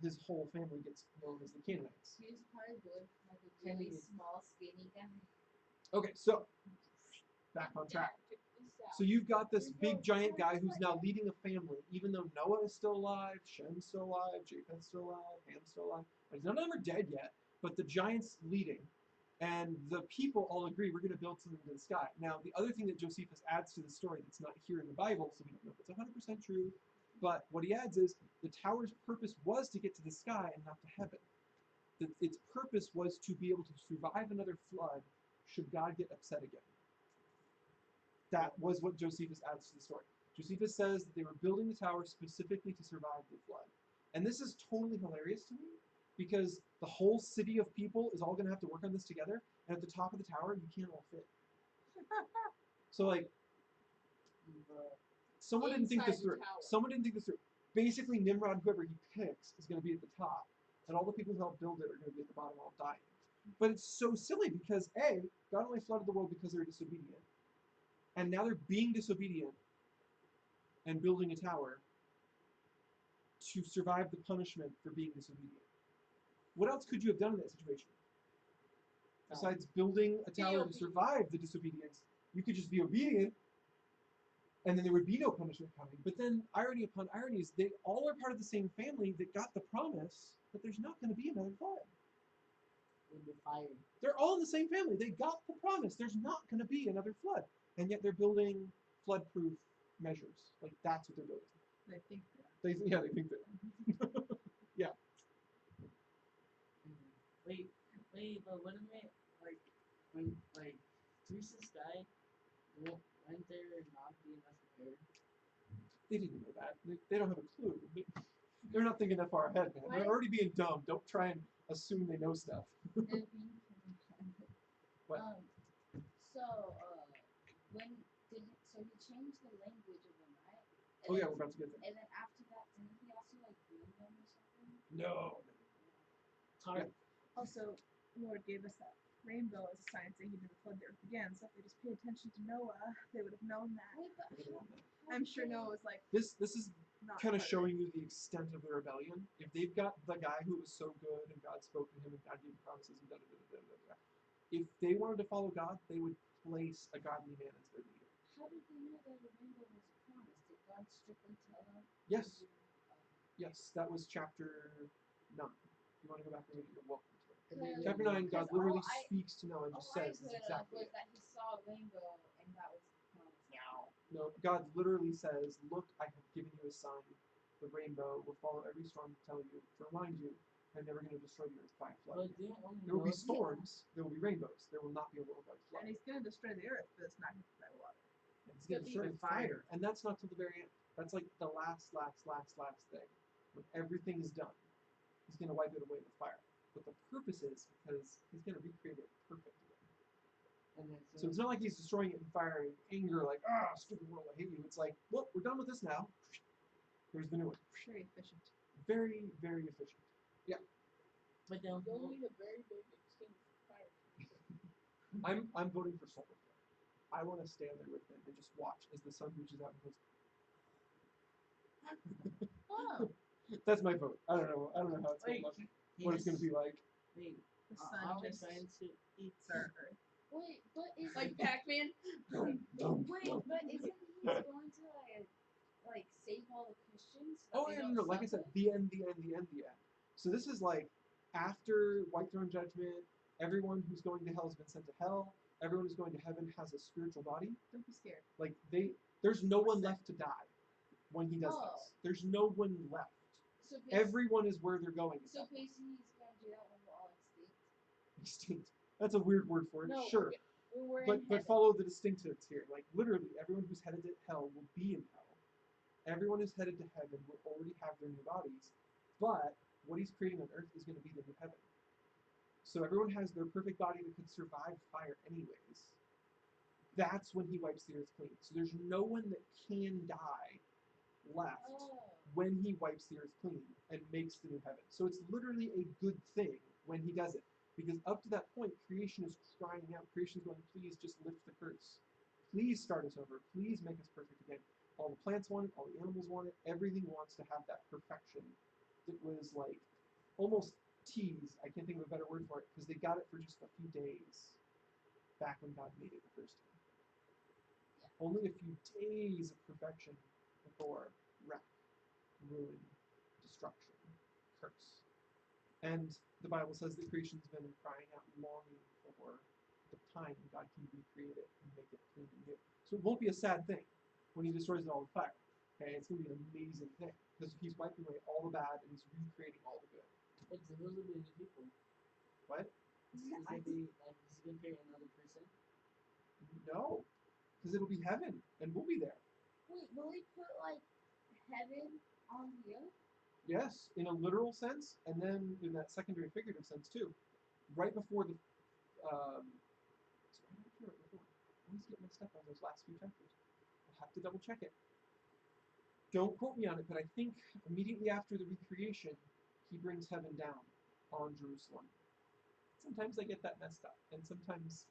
his whole family gets known as the Canaanites. He was probably good, like a really small, skinny guy. Okay, so back on track. Dad took this out. So you've got this big giant guy who's now leading a family, even though Noah is still alive, Shem's still alive, Japheth's still alive, Ham's still alive. Like, none of them are dead yet, but the giant's leading. And the people all agree we're going to build something to the sky. Now, the other thing that Josephus adds to the story that's not here in the Bible, so we don't know if it's 100% true, but what he adds is the tower's purpose was to get to the sky and not to heaven. That its purpose was to be able to survive another flood should God get upset again. That was what Josephus adds to the story. Josephus says that they were building the tower specifically to survive the flood. And this is totally hilarious to me because the whole city of people is all going to have to work on this together, and at the top of the tower, you can't all fit. So like, But someone didn't think this Inside the through. tower. Someone didn't think this through. Basically, Nimrod, whoever he picks, is going to be at the top, and all the people who help build it are going to be at the bottom, all dying. But it's so silly because A, God only flooded the world because they were disobedient, and now they're being disobedient and building a tower to survive the punishment for being disobedient. What else could you have done in that situation? Besides building a tower to survive the disobedience, you could just be obedient, and then there would be no punishment coming. But then, irony upon irony is they all are part of the same family that got the promise that there's not going to be another flood. in the fire. They're all in the same family. They got the promise. There's not going to be another flood. And yet they're building flood-proof measures. Like, that's what they're building. They think that. They think that. Yeah. Wait, but what am I, like, when, like, Teresa's died, wouldn't there not be enough air? They didn't know that. They don't have a clue. They're not thinking that far ahead, man. They're What? already being dumb. Don't try and assume they know stuff. What? When did it, so he changed the language of them, right? Oh yeah, we're about to get there. And then after that, didn't he also like blame them or something? No. Hard. Also, Lord gave us that rainbow as a sign saying he didn't flood the earth again. So if they just paid attention to Noah, they would have known that. Wait, but I'm sure Noah was like, This is not kind of part it. showing you the extent of the rebellion. If they've got the guy who was so good and God spoke to him and God gave him promises and da da da da da da, if they wanted to follow God, they would place a godly man as their leader. how did they know that the rainbow was promised? Did God strictly tell them? Yes. Yes, that was chapter 9. If you want to go back and read it, you're welcome to it. Chapter 9, God literally speaks to Noah and just All I says this heard of exactly was it. that he saw a rainbow and that was promised. No, God literally says, look, I have given you a sign. The rainbow will follow every storm to tell you, to remind you, I'm never going to destroy the earth by a flood. But didn't only There will be Noah- storms, there will be rainbows, there will not be a worldwide flood. And he's going to destroy the earth, but it's not going to be by water. It's going to destroy with fire. And that's not till the very end. That's like the last thing. When everything is done, he's going to wipe it away with fire. But the purpose is because he's going to recreate it perfect again. And then So it's not like he's destroying it in fire and anger, like, stupid world, I hate you. It's like, well, we're done with this now. Here's the new one. Very efficient. Very, very efficient. Yeah. But then You'll need a very big extinct fire. I'm voting for solar flare. I want to stand there with him and just watch as the sun reaches out and goes. Oh, That's my vote. I don't know how it's going wait, to look, what it's going to be like. Wait, The I sun was just trying to eat eats our earth. Wait, but is like Pac-Man. wait, but isn't he going to like save all the Christians? So that Oh, they yeah, don't no, like I said, suffer? the end. So this is like after White Throne Judgment, everyone who's going to hell has been sent to hell. Everyone who's going to heaven has a spiritual body. Don't be scared. Like there's no one left to die when he does Oh. this. There's no one left. So Everyone is where they're going. so basically, he's going to do that when we're all extinct. Extinct. That's a weird word for it. No, Sure. when we're in But heaven. follow the distinctives here. Like literally, everyone who's headed to hell will be in hell. Everyone who's headed to heaven will already have their new bodies. But what he's creating on earth is going to be the new heaven. So everyone has their perfect body that could survive fire anyways. That's when he wipes the earth clean. So there's no one that can die left Oh. when he wipes the earth clean and makes the new heaven. So it's literally a good thing when he does it. Because up to that point, creation is crying out. Creation's going, please just lift the curse. Please start us over. Please make us perfect again. All the plants want it. All the animals want it. Everything wants to have that perfection. It was like almost teased. I can't think of a better word for it because they got it for just a few days back when God made it the first time. Only a few days of perfection before wreck, ruin, destruction, curse. And the Bible says that creation's been crying out, longing for the time when God can recreate it and make it clean and new. So it won't be a sad thing when he destroys it all with fire. Okay, it's going to be an amazing thing because he's wiping away all the bad and he's recreating all the good. But those will be the people. What? Is it gonna be like is it gonna be another person? No, because it'll be heaven and we'll be there. Wait, will he put like heaven on the earth? Yes, in a literal sense, and then in that secondary figurative sense too. Right before the, it's right after or before. I always get mixed up on those last few chapters. I'll have to double check it. Don't quote me on it, but I think immediately after the recreation, he brings heaven down on Jerusalem. Sometimes I get that messed up, and sometimes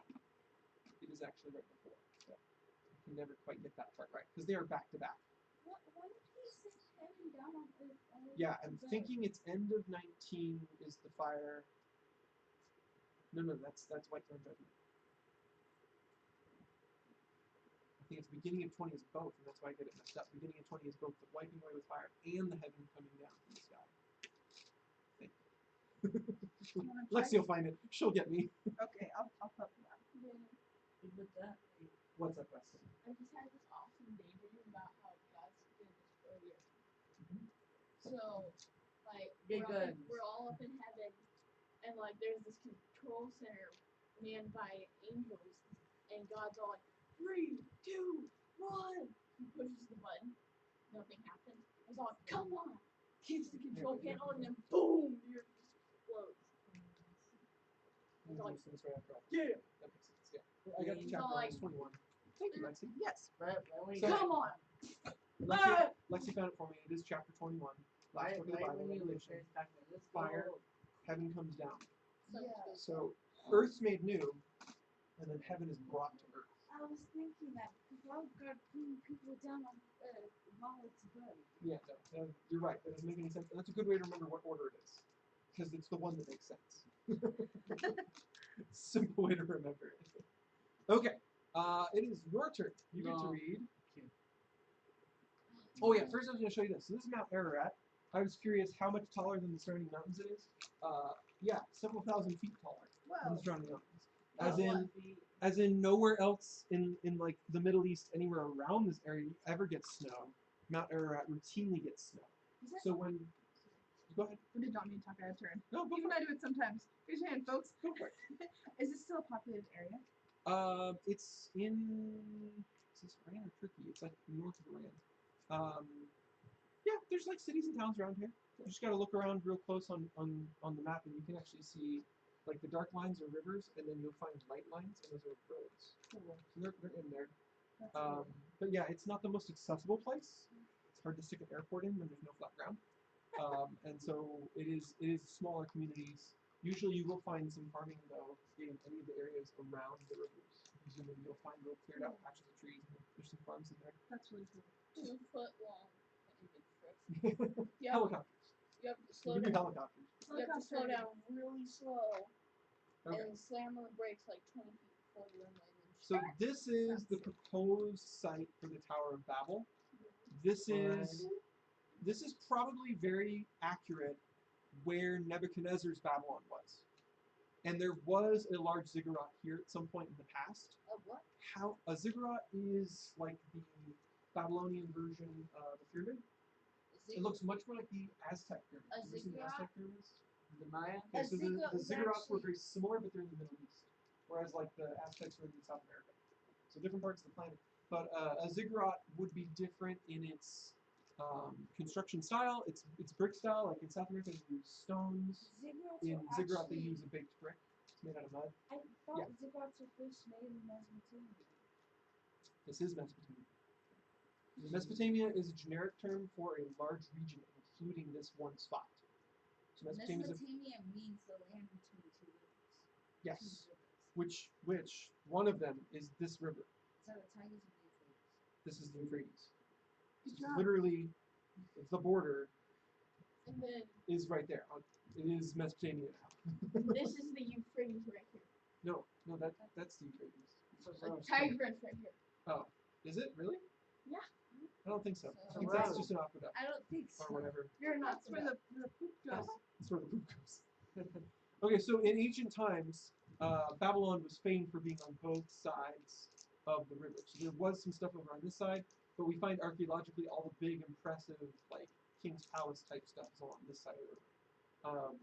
it is actually right before. So I can never quite get that part right because they are back to back. What did he send heaven down on earth? Yeah, I'm thinking it's end of 19 is the fire. No, that's White Throne Judgment. I think it's beginning of 20 is both, and that's why I get it messed up. Beginning of 20 is both the wiping away with fire and the heaven coming down from the sky. I think. Lexi will find it. She'll get me. Okay, I'll help you out. With that, What's up, Weston? I just had this awesome daydream about how God's gonna destroy the earth. Mhm. So, like, Get guns. we're all up in heaven, and like, there's this control center manned by angels, and God's all like, 3, 2, 1. He pushes the button, nothing happens. He's all like, come on, hits the control panel, and then boom, the earth just explodes. And Like- Jerusalem's right after all. Yeah, that makes sense. Yeah, I got the It's chapter. like- It's 21. Thank you, Lexi. Yes. right when So- you Come on! Lexi found it for me. It is chapter 21. Last right, book of the right Bible, when you Revelation. first back then, let's Fire. go. Heaven comes down. So Yeah. So Earth's made new, and then heaven is brought to Earth. I was thinking that why would God bring people down on earth while it's good? Yeah, no, you're right. That doesn't make any sense. And that's a good way to remember what order it is, because it's the one that makes sense. Simple way to remember it. Okay, it is your turn. You get to No. read. Oh yeah, first I was going to show you this. So this is Mount Ararat. I was curious how much taller than the surrounding mountains it is. Yeah, several thousand feet taller than Well, the surrounding mountains. Oh, As in nowhere else in like the Middle East, anywhere around this area, you ever get snow. Mount Ararat routinely gets snow. is that So when, go ahead. What did Dominic talk out of turn? No, go Even for I it. do it sometimes. Raise your hand, folks. Go for it. Is this still a populated area? It's in, is this Iran or Turkey? It's like north of Iran. Yeah, there's like cities and towns around here. You just gotta look around real close on the map, and you can actually see like the dark lines are rivers, and then you'll find light lines, and those are roads. Cool. So they're in there. That's cool. But yeah, it's not the most accessible place. It's hard to stick an airport in when there's no flat ground. And so it is smaller communities. Usually you will find some farming though in any of the areas around the rivers. Presumably you'll find little cleared out patches of trees. And there's some farms in That's really cool. 2 foot long image trick. there. You have, Helicopters. you have to We'll slow give you down. helicopters. You have to slow Helicopter. down really slow Okay. and slam on the brakes like 20 feet before the runway. So this is the proposed site for the Tower of Babel. This is probably very accurate where Nebuchadnezzar's Babylon was. And there was a large ziggurat here at some point in the past. Of what? How a ziggurat is like the Babylonian version of a pyramid. It looks much more like the Aztec pyramids. A Have you ever seen the ziggurat? Aztec pyramids? The Maya. Okay, A so ziggurat the is ziggurats were actually- very similar, but they're in the Middle East, whereas like the Aztecs were in South America. So different parts of the planet. But a ziggurat would be different in its construction style. It's brick style. Like in South America, they use stones. Ziggurats In are ziggurat, they actually, use a baked brick. It's made out of mud. I thought Yeah. ziggurats were first made in Mesopotamia. This is Mesopotamia. Mesopotamia is a generic term for a large region, including this one spot. So Mesopotamia is a, Mesopotamia means the land between two rivers. yes, Two rivers. which one of them is this river. Is that the Tigris or the Euphrates? This is the Euphrates. Good It's job. literally, the border And then is right there. It is Mesopotamia now. this is the Euphrates right here. No, that's the Euphrates. The Tigris right here. Oh, is it really? Yeah. I don't think so. So- I think that's just an aqueduct I don't think so. or whatever. You're not That's where the poop goes. That's where the poop goes. Okay, so in ancient times, Babylon was famed for being on both sides of the river. So there was some stuff over on this side, but we find archaeologically all the big, impressive, like King's Palace type stuff is along this side of the river.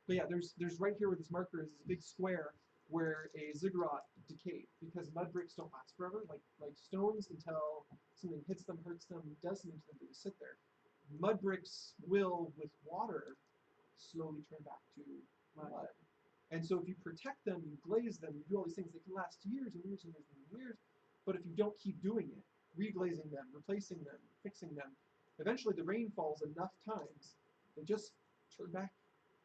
But yeah, there's right here where this marker is a big square where a ziggurat decayed because mud bricks don't last forever. Like stones, until something hits them, hurts them, does something to them, they just sit there. mud bricks will, with water, slowly turn back to mud. And so if you protect them, you glaze them, you do all these things, they can last years and years and years and years. But if you don't keep doing it, reglazing them, replacing them, fixing them, eventually the rain falls enough times, they just turn back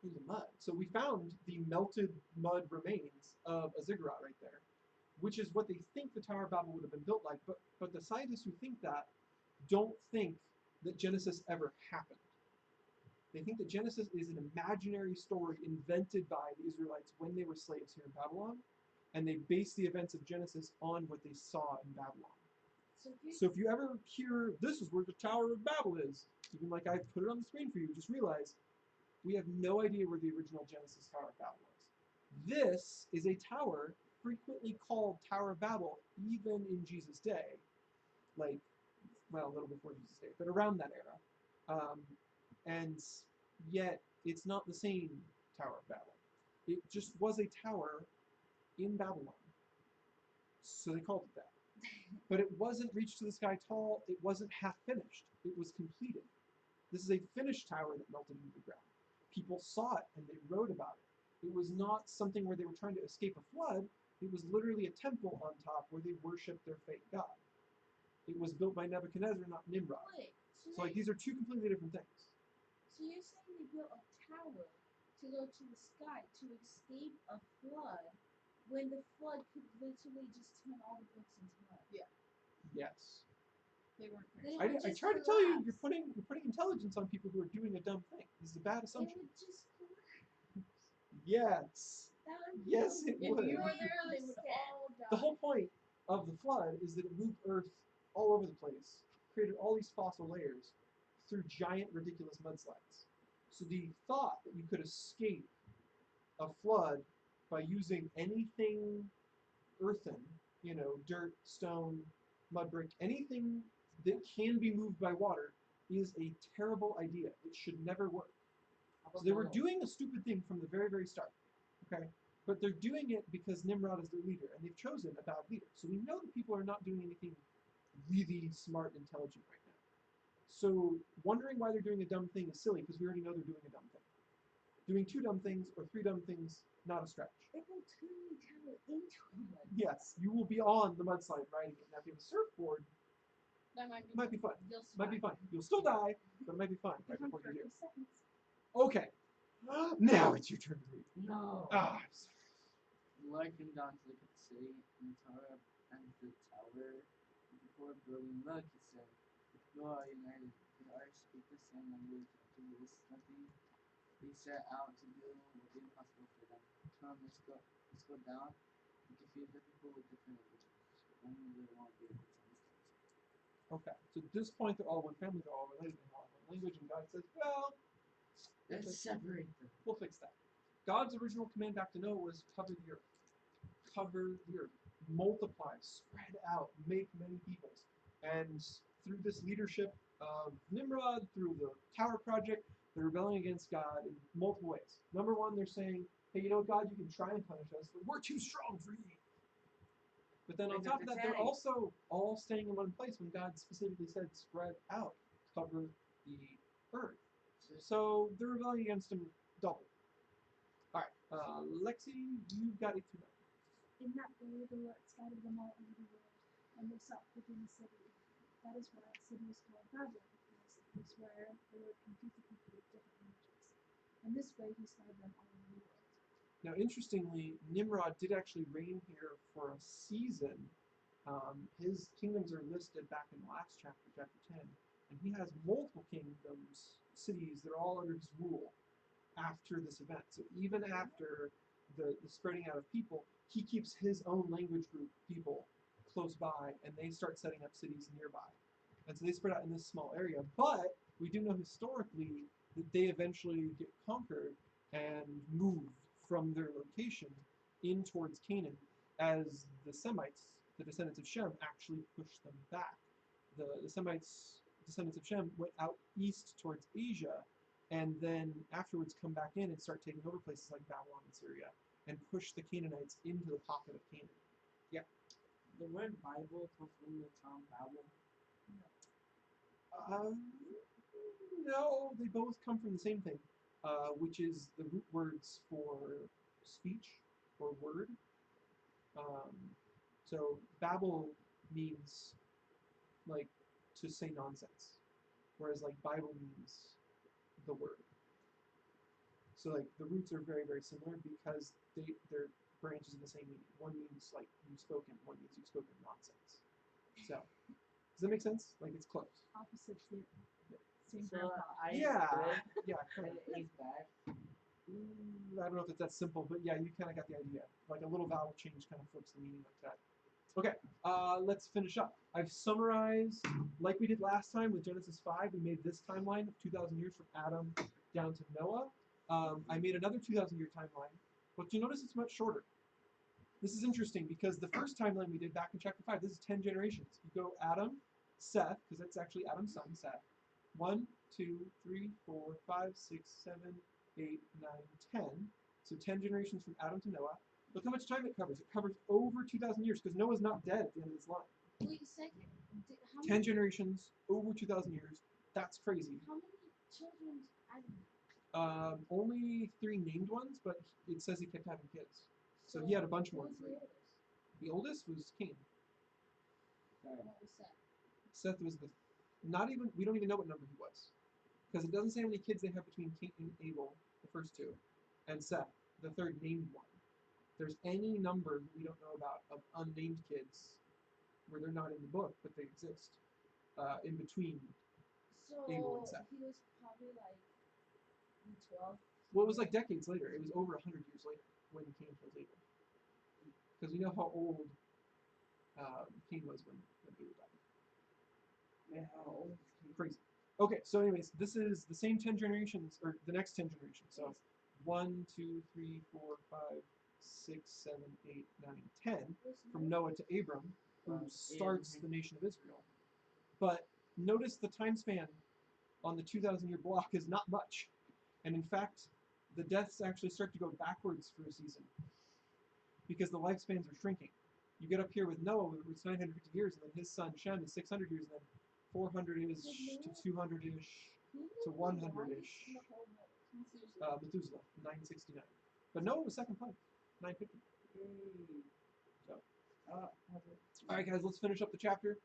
into mud. So we found the melted mud remains of a ziggurat right there, which is what they think the Tower of Babel would have been built like. But the scientists who think that don't think that Genesis ever happened. They think that Genesis is an imaginary story invented by the Israelites when they were slaves here in Babylon, and they base the events of Genesis on what they saw in Babylon. So if you ever hear, this is where the Tower of Babel is, even like I put it on the screen for you, just realize we have no idea where the original Genesis Tower of Babel is. This is a tower frequently called Tower of Babel, even in Jesus' day, like, well, a little before Jesus' day, but around that era. And yet, it's not the same Tower of Babel. It just was a tower in Babylon. So they called it that. But it wasn't reached to the sky tall, it wasn't half finished, it was completed. This is a finished tower that melted into the ground. People saw it and they wrote about it. It was not something where they were trying to escape a flood, it was literally a temple on top where they worshipped their fake god. It was built by Nebuchadnezzar, not Nimrod. Wait, So like these are two completely different things. So you're saying they built a tower to go to the sky to escape a flood when the flood could literally just turn all the bricks into mud? Yeah. Yes. They weren't I just tried to tell you, you're collapse. putting intelligence on people who are doing a dumb thing. This is a bad It assumption. would just collapse. Yes. That would be Yes, it the would. way You they would all die. The whole point of the flood is that it moved Earth all over the place, created all these fossil layers through giant, ridiculous mudslides. So the thought that you could escape a flood by using anything earthen, dirt, stone, mud brick, anything that can be moved by water is a terrible idea. It should never work. So they were doing a stupid thing from the very, very start. Okay? But they're doing it because Nimrod is their leader, and they've chosen a bad leader. So we know that people are not doing anything really smart, intelligent right now. So wondering why they're doing a dumb thing is silly, because we already know they're doing a dumb thing. Doing two dumb things or three dumb things, not a stretch. It will turn the tower into a mud. Yes, you will be on the mudslide riding it. Now if you have a surfboard, That might be fun. You'll Might be survive. fun. You'll still die, but it might be fun right before you do. Seconds. Okay. Now it's your turn to read. No. Ah, Lord came down to look at the city and the tower, before building. Look, he said, the people are united. They are speak the same language and do this nothing. They set out to do what would be impossible for them. Come, let's go down and confuse the people with different languages. Only they won't be able to understand. okay. So at this point, they're all one family. They're all related. They all have one language. And God says, well, Let's separate them. we'll fix that. God's original command back to Noah was cover the earth. Cover the earth. Multiply, spread out, make many peoples. And through this leadership of Nimrod, through the Tower Project, they're rebelling against God in multiple ways. Number one, they're saying, hey, you know, God, you can try and punish us, but we're too strong for you. But then on top of that, they're also all staying in one place when God specifically said, spread out, cover the earth. So they're rebelling against him double. All right, Lexi, you've got 8 through 9. In that day the Lord scattered them all over the world, and they sought within the city. That is why the city was called Babel, because it was where the Lord confused the people with different languages. In this way he scattered them all over the world. Now, interestingly, Nimrod did actually reign here for a season. His kingdoms are listed back in the last chapter, chapter 10, and he has multiple kingdoms, cities that are all under his rule after this event. So even after the spreading out of people, he keeps his own language group people close by, and they start setting up cities nearby. And so they spread out in this small area. But we do know historically that they eventually get conquered and moved from their location in towards Canaan as the Semites, the descendants of Shem, actually pushed them back. The Semites, descendants of Shem, went out east towards Asia, and then afterwards come back in and start taking over places like Babylon and Syria and push the Canaanites into the pocket of Canaan. Yeah. The word Bible comes from the town Babel. Um, No, they both come from the same thing, which is the root words for speech or word. Um, so Babel means like to say nonsense, whereas like Bible means the word. So like the roots are very very similar because they're branches of the same meaning. One means like you've spoken, one means you've spoken nonsense. So does that make sense? Like it's close. Opposites here. Same So grandpa. I Yeah, good yeah, kind and of. A is bad. I don't know if it's that simple, but yeah, you kind of got the idea. Like a little vowel change kind of flips the meaning like that. Okay, let's finish up. I've summarized, like we did last time with Genesis 5, we made this timeline of 2,000 years from Adam down to Noah. I made another 2,000 year timeline, but you notice it's much shorter. This is interesting because the first timeline we did back in chapter 5, this is 10 generations. You go Adam, Seth, because that's actually Adam's son, Seth. 1, 2, 3, 4, 5, 6, 7, 8, 9, 10. So 10 generations from Adam to Noah. Look how much time it covers. It covers over 2,000 years because Noah's not dead at the end of this line. Wait a second. How 10 generations, over 2,000 years. That's crazy. How many children Adam? Only 3 named ones, but it says he kept having kids. So he had a bunch more than Who's 3. the oldest? The oldest was Cain. What was that? Seth was the not even we don't even know what number he was because it doesn't say how many kids they have between Cain and Abel, the first 2, and Seth, the third named one. If there's any number that we don't know about of unnamed kids where they're not in the book but they exist in between Abel and So Seth. he was probably like 12. Well, it was like decades later. It was over 100 years later when Cain kills Abel. Because we know how old Cain was when Abel died. Man, how old is he? Crazy. Okay, so anyways, this is the same 10 generations, or the next 10 generations. So 1, 2, 3, 4, 5, 6, 7, 8, 9, 10 from Noah to Abram, who starts the nation of Israel. But notice the time span on the 2,000 year block is not much. And in fact, the deaths actually start to go backwards for a season because the lifespans are shrinking. You get up here with Noah, it's 950 years, and then his son Shem is 600 years, and then 400-ish to 200-ish to 100-ish. Methuselah, 969. But Noah was second place, 950. So, all right, guys, let's finish up the chapter.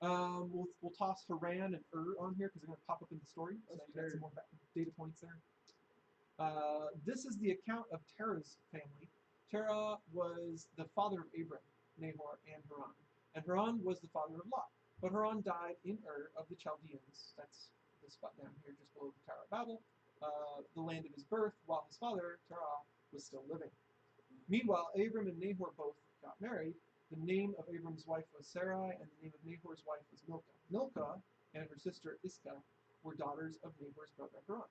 We'll toss Haran and on here because they're going to pop up in the story. So you got some more data points there. This is the account of Terah's family. Terah was the father of Abram, Nahor, and Haran. And Haran was the father of Lot. But Haran died in Ur of the Chaldeans. That's the spot down here just below the Tower of Babel, the land of his birth, while his father, Terah, was still living. Meanwhile, Abram and Nahor both got married. The name of Abram's wife was Sarai, and the name of Nahor's wife was Milcah. Milcah and her sister Iscah were daughters of Nahor's brother Haran.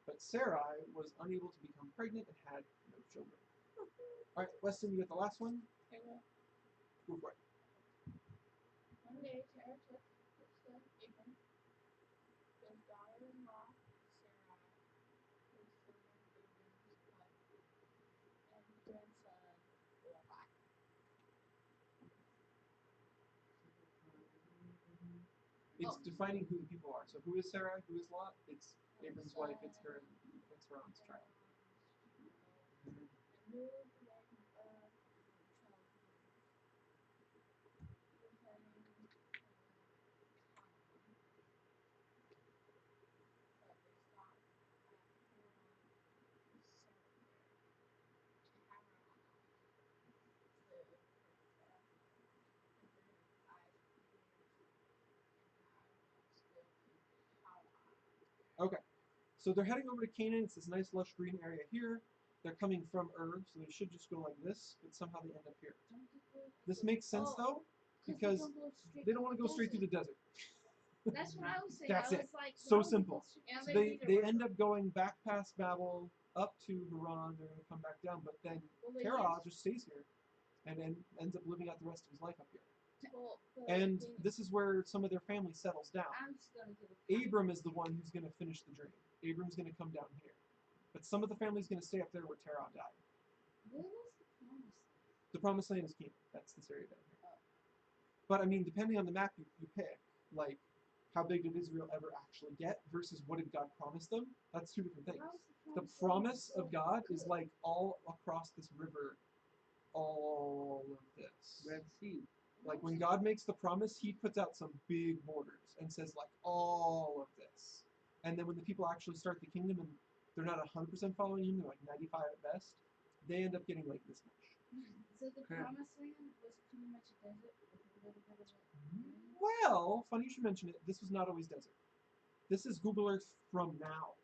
But Sarai was unable to become pregnant and had no children. All right, Weston, you got the last one? Okay, well, Go for it. one day Terah took Abram, his daughter-in-law Sarai, his son Abram's wife, and his grandson Lot. It's defining who the people are. So who is Sarai? Who is Lot? It's Abram's wife. It's her. It's Haran's child. And knew the land of the Chaldeans. He was heading Canaan, but they stopped at Haran and settled there. Haran lived for 105 years, and died while still in Haran. Okay. So they're heading over to Canaan. It's this nice lush green area here. They're coming from Ur, so they should just go like this, but somehow they end up here. This makes sense though, because they don't want to go straight through the desert. That's what I was saying. That's I it. was like, So why would simple. And So they end up going back past Babel, up to Haran. They're going to come back down, but then Terah just stays here and then ends up living out the rest of his life up here. And this is where some of their family settles down. I'm just gonna give it. Abram is the one who's going to finish the dream. Abram's going to come down here. But some of the family's going to stay up there where Terah died. Where was the promise? The promised land is Canaan. That's this area down here. Oh. But I mean, depending on the map you pick, like how big did Israel ever actually get versus what did God promise them? That's two different things. How is The promise of God is like all across this river, all of this. Red Sea. Like when God makes the promise, he puts out some big borders and says like all of this. And then when the people actually start the kingdom and they're not 100% following him, they're like 95 at best, they end up getting like this much. So the Okay. promised land was pretty much a desert with a little bit of it. Well, funny you should mention it. This was not always desert. This is Google Earth from now.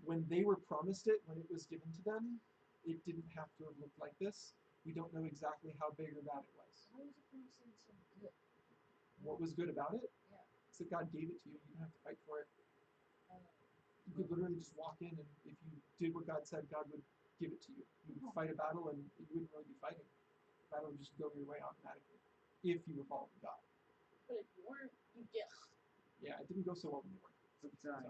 When they were promised it, when it was given to them, it didn't have to have looked like this. We don't know exactly how big or bad it was. How was the promised land so good? What was good about it? Yeah. Is that God gave it to you. You didn't have to fight for it. Uh, You could literally just walk in, and if you did what God said, God would give it to you. You would fight a battle, and you wouldn't really be fighting. The battle would just go your way automatically, if you were following God. but if you weren't, you get. Yeah, it didn't go so well when you weren't. Good time.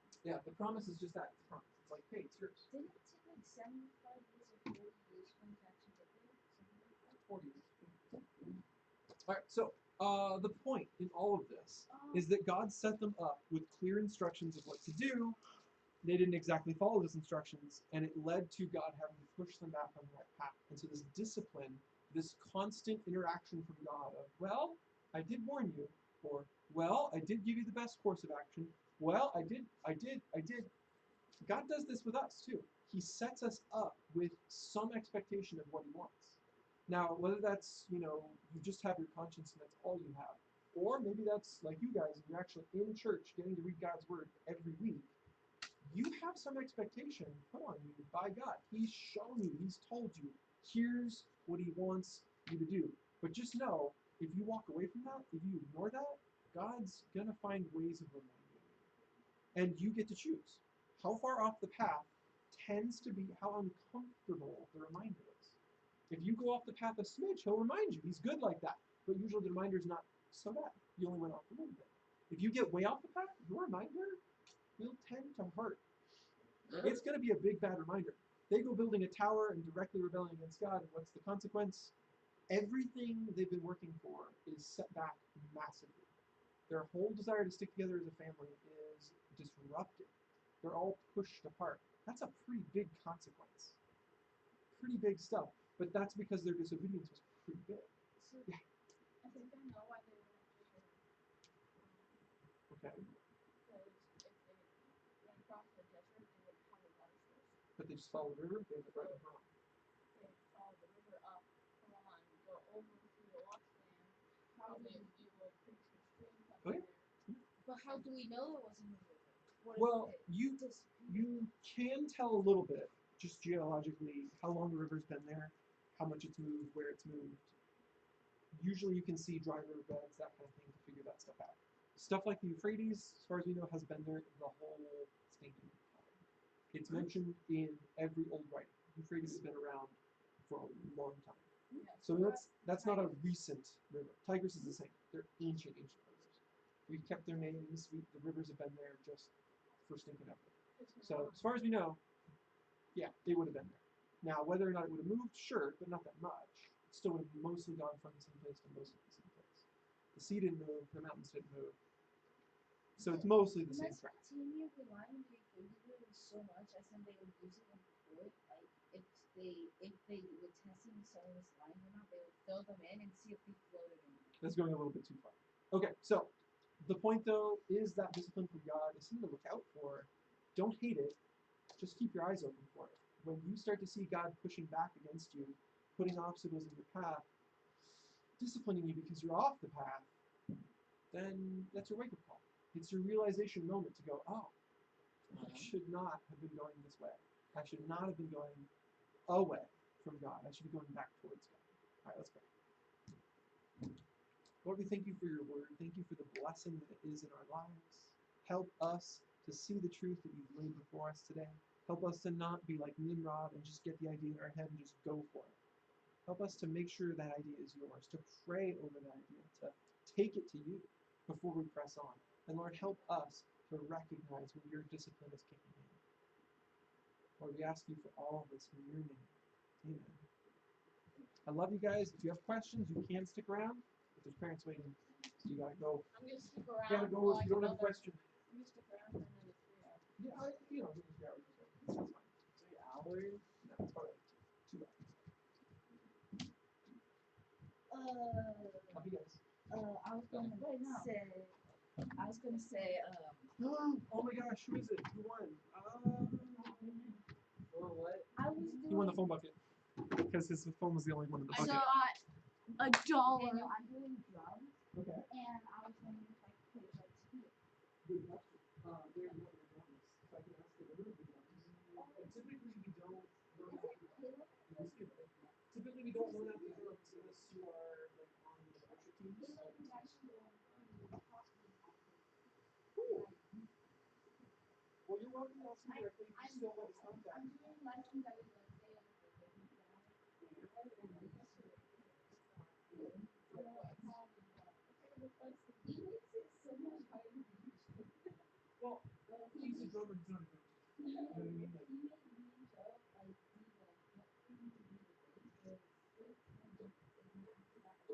So, yeah, the promise is just that. It's a promise. It's like, hey, it's yours. Didn't it take like 75 years or 40 years for him to actually get there? Something like that. 40 years. All right, so the point in all of this Oh. is that God set them up with clear instructions of what to do. They didn't exactly follow those instructions, and it led to God having to push them back on the right path. And so this discipline, this constant interaction from God of, well, I did warn you, or, well, I did give you the best course of action, well, I did. God does this with us too. He sets us up with some expectation of what he wants. Now, whether that's, you just have your conscience and that's all you have, or maybe that's like you guys, and you're actually in church getting to read God's word every week, you have some expectation put on you by God. He's shown you, he's told you, here's what he wants you to do. But just know, if you walk away from that, if you ignore that, God's gonna find ways of reminding you. And you get to choose. How far off the path tends to be how uncomfortable the reminder is. If you go off the path a smidge, he'll remind you. He's good like that. But usually the reminder's not so bad. You only went off a little bit. If you get way off the path, your reminder will tend to hurt. It's going to be a big bad reminder. They go building a tower and directly rebelling against God, and what's the consequence? Everything they've been working for is set back massively. Their whole desire to stick together as a family is disrupted. They're all pushed apart. That's a pretty big consequence. Pretty big stuff. But that's because their disobedience was pretty big. So, Yeah. I think I know why they were afraid of Okay. because if they went across the desert, they wouldn't have a water source. But they just follow the river, they end up right in Haran. They follow the river up, come on, go over to the lost land. Probably a pretty good stream coming Oh, yeah. there. But how do we know it wasn't a river? What Well, if it you can tell a little bit, just geologically, how long the river's been there, how much it's moved, where it's moved. Usually you can see dry river beds, that kind of thing, to figure that stuff out. Stuff like the Euphrates, as far as we know, has been there the whole stinking time. It's mentioned in every old writing. Euphrates has been around for a long time. Yeah, So that's not a recent river. Tigris is the same. They're ancient rivers. We've kept their names. The rivers have been there just for stinking ever. So as far as we know, yeah, they would have been there. Now, whether or not it would have moved, sure, but not that much. It still would have mostly gone from the same place to mostly the same place. The sea didn't move, the mountains didn't move. So it's mostly the same track. Mesopotamia relying on the Euphrates so much as in they would use it in court. Like if they were testing someone was lying or not, they would fill them in and see if they floated or not. That's going a little bit too far. Okay, so the point though is that discipline from God is something to look out for. Don't hate it. Just keep your eyes open for it. When you start to see God pushing back against you, putting obstacles in your path, disciplining you because you're off the path, then that's your wake-up call. It's your realization moment to go, oh, I should not have been going this way. I should not have been going away from God. I should be going back towards God. All right, let's pray. Lord, we thank you for your word. Thank you for the blessing that it is in our lives. Help us to see the truth that you've laid before us today. Help us to not be like Nimrod and just get the idea in our head and just go for it. Help us to make sure that idea is yours, to pray over that idea, to take it to you before we press on. And Lord, help us to recognize when your discipline is kicking in. Lord, we ask you for all of this in your name. Amen. I love you guys. If you have questions, you can stick around, but there's parents waiting. So you gotta go. I'm gonna stick around. You gotta go for if like you don't have a another. question. I'm gonna stick around for another 3 hours. Yeah, you know, 3 hours or so. That's fine. 3 hours? No, it's about 2 hours. How many guys? I was gonna say, Oh my gosh, who is it? Who won? For what? I was He won the doing, phone bucket because his phone was the only one in the so bucket. $1. Daniel, I'm doing drugs, Okay. and I was wondering if I could pay drugs here. Good question. They're not your drums, so I can ask them to remove the drums. And typically we don't loan out the drums. Typically we don't loan out the drums unless you are like on the worship teams. Cool. Well, you're welcome to ask me directly. You still have his contact. I'm doing lessons every Wednesday and Thursday with Dad. He makes it so much harder than usual. Well, he's a drummer, he's not a drummer. You know what I mean? Like, He made me and Joe like do the what thing to do the thing. And it sucked.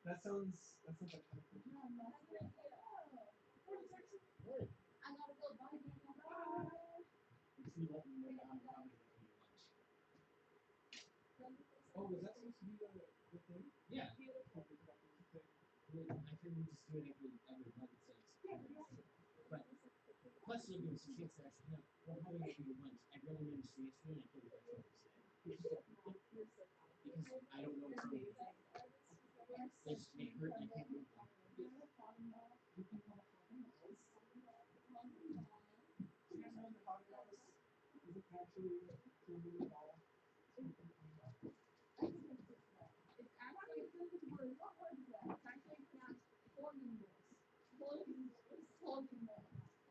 that sounds like fun. No, I'm not gonna get Morning, Jackson. Morning. I gotta go buy Daniel. Bye. You let me know now I'm probably gonna eat lunch. Oh, was that supposed to be the thing? Yeah. Oh, we forgot there was a thing. I figured we just do it every month instead of September. But plus it'll give us a chance to actually, we're having to do lunch. I really wanted to see yesterday and I figured that's what we said. Because I don't know what's going to be. They hurt and I can't move them. You can have a potty mouth. Do you guys know the potty mouth isn't actually changing at all? It's actually what word is that? It's actually pronounced Horgenbus. Horgenbus.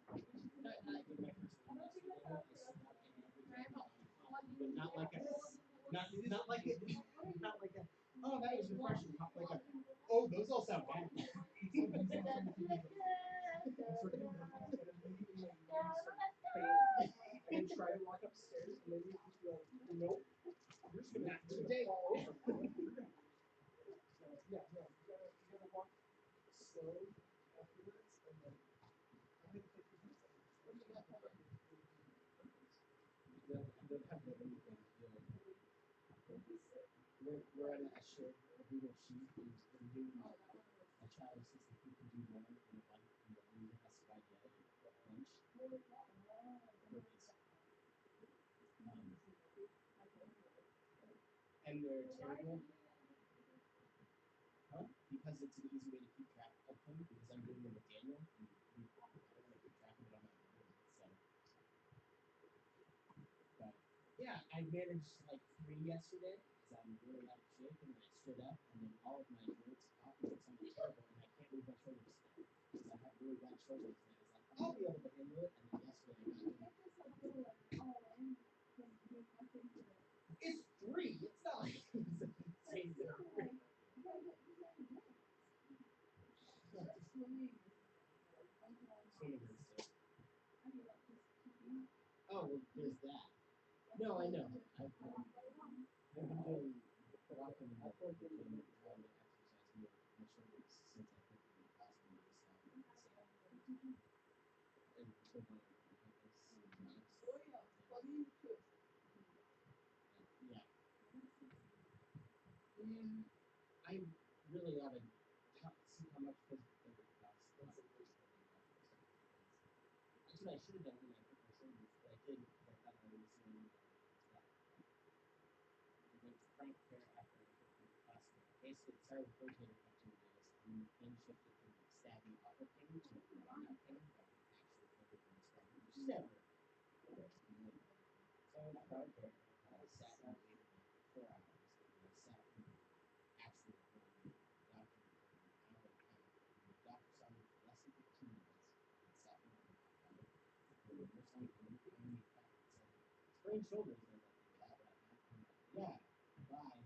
I did my first one yesterday. I slept and everything. But not like a, not like a, not like a, oh, that was refreshing. Not like a, oh, those all sound bad. And try to walk upstairs, and then you just be like, nope, you're just gonna, Not today. fall over. So yeah, no, you gotta walk slow afterwards, and then I had to take this next time. They'll have the anything. We're on a shared Google sheet and we're doing a child assistant who can do more in one and the leader has to guide the other at lunch. And they're terrible. Huh? Because it's an easy way to keep track of them because I'm doing them with Daniel and I don't want to keep track of it on my own. So but yeah, I managed like 3 yesterday because I'm really out of shape and then I stood up and then all of my joints popped and it sounded terrible and I can't move my shoulders still because I have really bad shoulders and I was like, I'll be able to handle it and then yesterday I got it's 3. It's not like it's insane. Swimming is sick. Oh, well, there's that. No, I know. I've been doing walking and trying to exercise more my shoulders since I think the last one I saw. And the one yeah. I really ought to see how much physical therapy costs. That's what I should have done when I hurt my shoulders, but I didn't because I thought I was doing that. I went to chronic care after I hurt my classic. Basically, it started with rotator cuff tendonitis and then shifted from like stabbing upper pain to burnout pain, but actually further from the stabbing, which is never. So I went to chronic care and I sat and waited like 4 hours and I sat in the actual room. The doctor for an hour and a half. And the doctor saw me for less than 15 minutes and sat me down and talked about it. And the first time he came in, back and said, sprained shoulders. And I was like, yeah, but I'm not. And like, yeah, bye.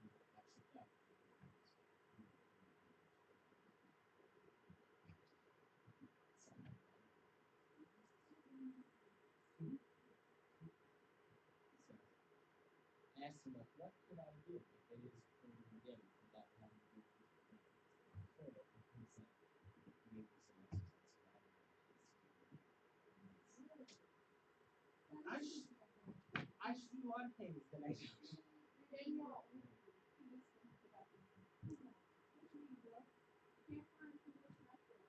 And I shipped out. So, estimate what could I do if it is playing again for that long period of time. Sure, he said maybe some exercise for I should do a lot of things that I don't. They know. He just thinks about it. What you mean, girl? You can't find too much natural.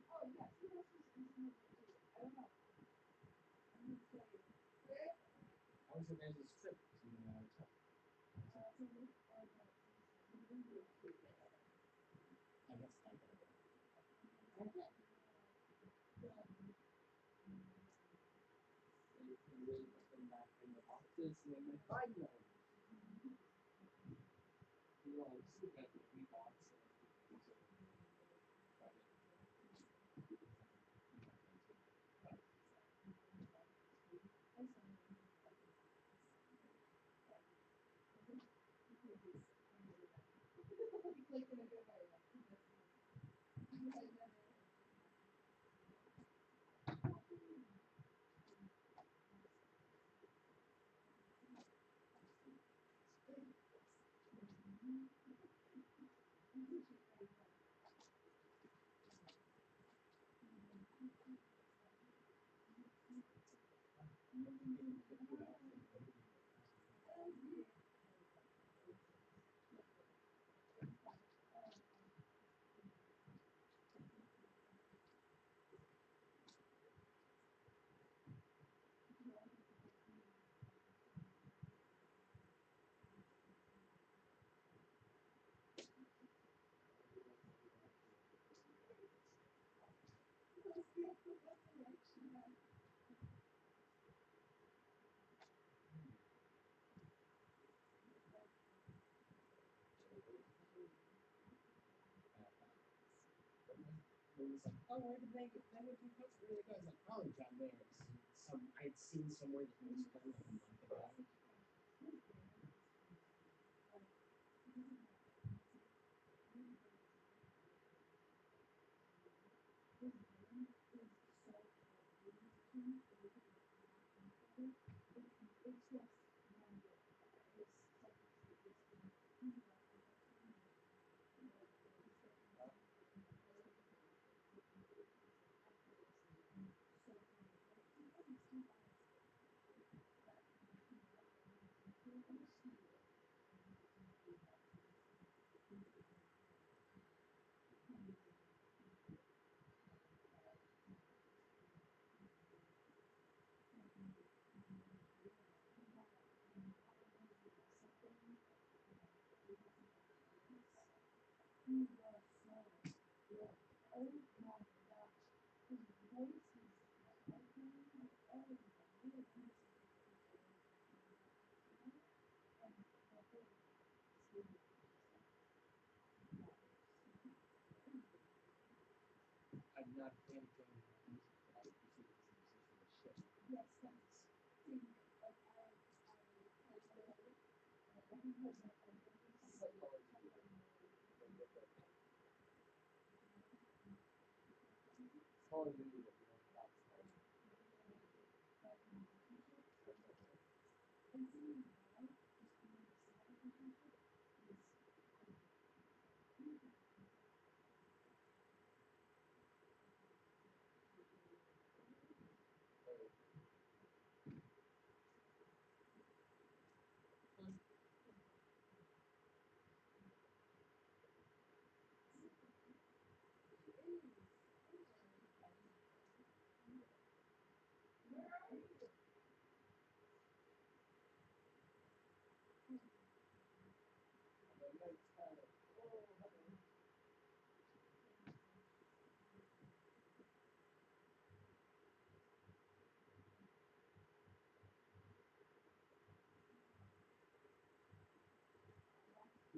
Oh, yes, what else is in the too? I don't know. I'm going to tell you. Where? I was in Ezra's trip to Turkey. I guess I did. Okay. You can wait to come back in the office and then find them. You know, I'm just looking at the rebox and Like in a good way. it was like, oh, where did they get? Where did you go? Where did they go? I was like, oh, down there. I'd seen somewhere that he was done like a month ago. I'm not a fan of going to music, but I appreciate his musicianship. Yes, that's same here. Like I think there's a It's like all smaller than you, but you don't have small.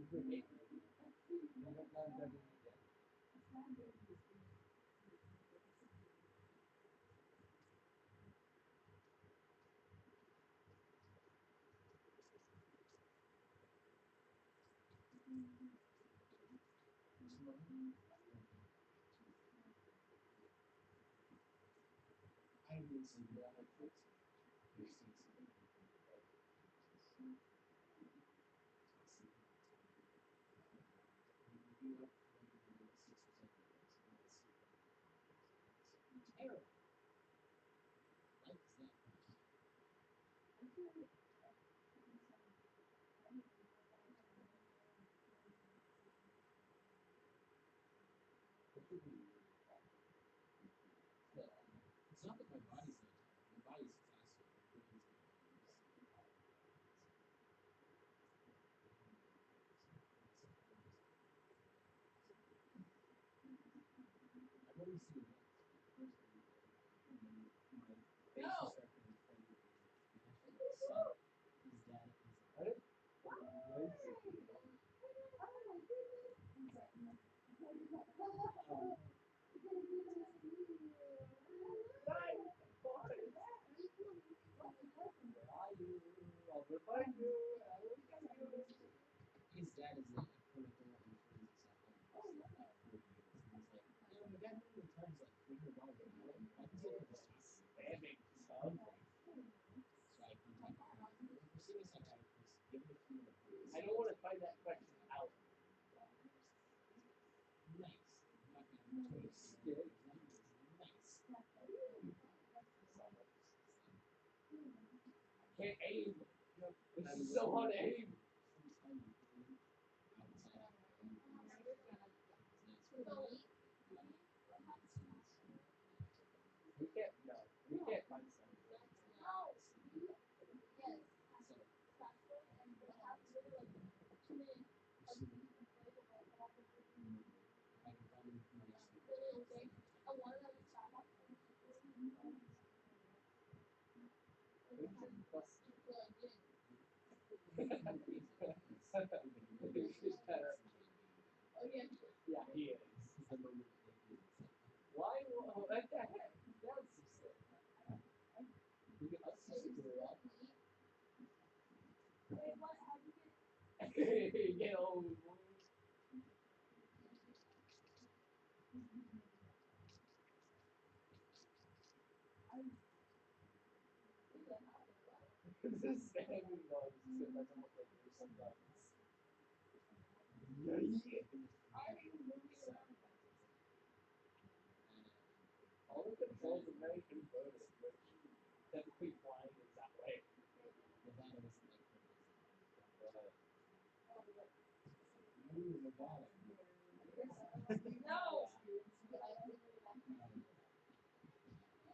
You have not done it yet. I did some like this. What should be really fast? It's not that my body's not tired. My body's faster. My brain's not. I've only seen it once, but the first time and then my face just started getting funny. His dad is Right? Where are you? I'll go find you. I will find you. his dad is a clinical and forensic psychologist for 40 years. And he's like, yeah, my dad literally tells like 300 dollars an hour. Why does he just Spamming stuff. so I contacted him. If you're seeing a psychiatrist, give it a few more months. I don't want to find that question out. Nice. I'm not gonna Scared. nice. I can't aim. This is so hard to aim. We can't. No, we can't find something. We should bust. Yeah, he is. Why? What the heck? That's so sick. We can us just do it all. Get old. This is standing on. That's almost like there's some guns. Yeah. All the controls are very inverted, which typically flying is that way. Ooh, Nevada.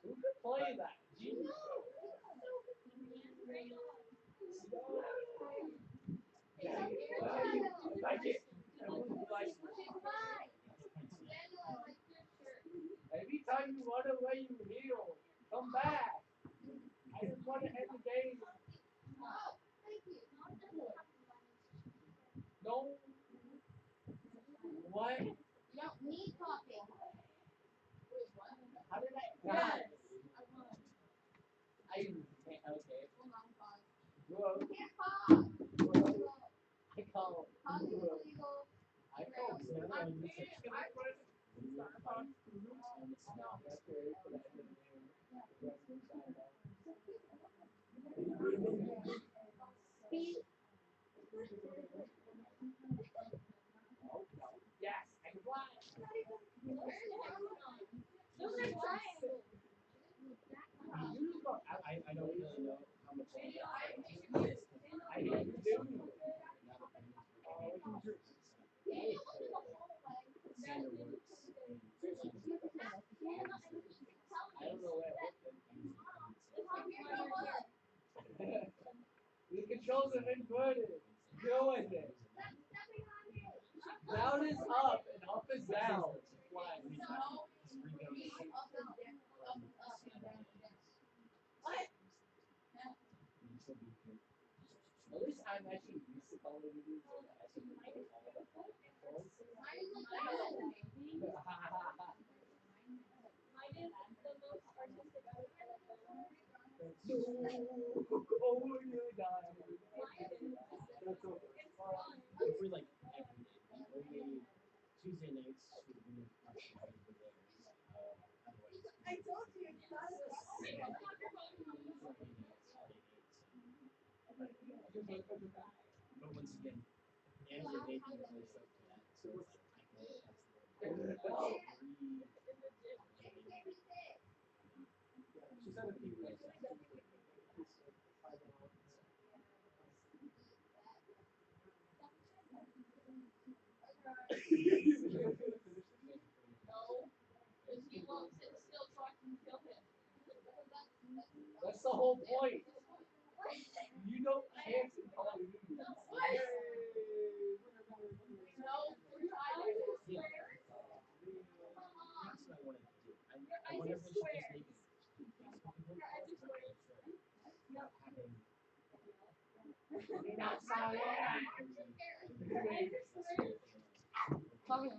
Who could play that? Jesus. Yeah, I like it. Everyone likes it. Every time you run away, you heal. Come back. I just want to end the game. No. What? How did I? Yes. I can't. Okay. Bro. I call. I call. Okay, for the end of the game. No, no. Yes, I can fly. You just got. I don't really know how much I hate you. Oh, Sander works in I don't know where. The controls are inverted. Deal with it. Down is up and up is down. Fly. At least I'm actually used to Call of Duty, so I actually know all the controls. No. Oh, we really died. That's over. If we like every day, the only Tuesday nights would have been our Friday for theirs. Otherwise, I told you it's not Friday nights, Friday nights. But once again, Andy and Nathan are really stoked for that, so it's like I can always pass the word. She said a few weeks. Not solid. Come here.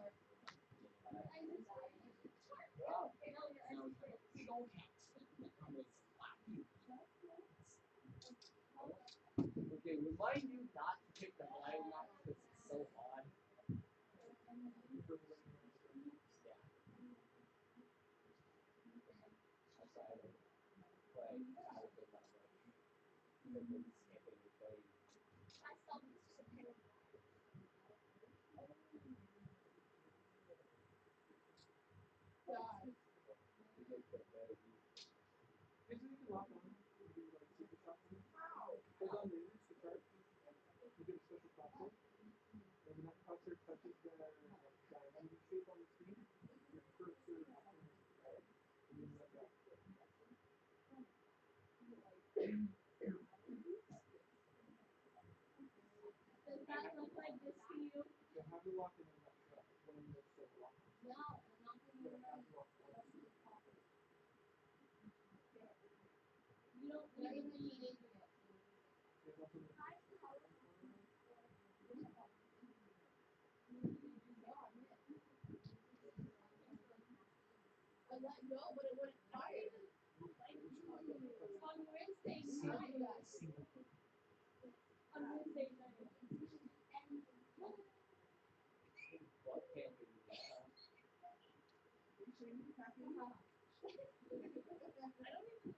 Okay, remind you not to take the blind lock because it's so odd. Yeah. That's why I don't play out of the number. Because it's skipping the play. You guys put a better view. Is it even locked on? You do like super shots in it? Hold on, maybe it's the chart. You get a special crosshair. And when that crosshair touches the diamond shape on the screen, your cursor turns red. And then let go. Does that look like this to you? You have to lock it in that when the silver lock. No, I'm not going to You have to lock it in. You don't even need it yet. There's also the I let go, but it wouldn't fire. On Wednesday night. On Wednesday night. what can't be used. I don't even like coffee. I do not like coffee.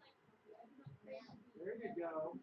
There you go.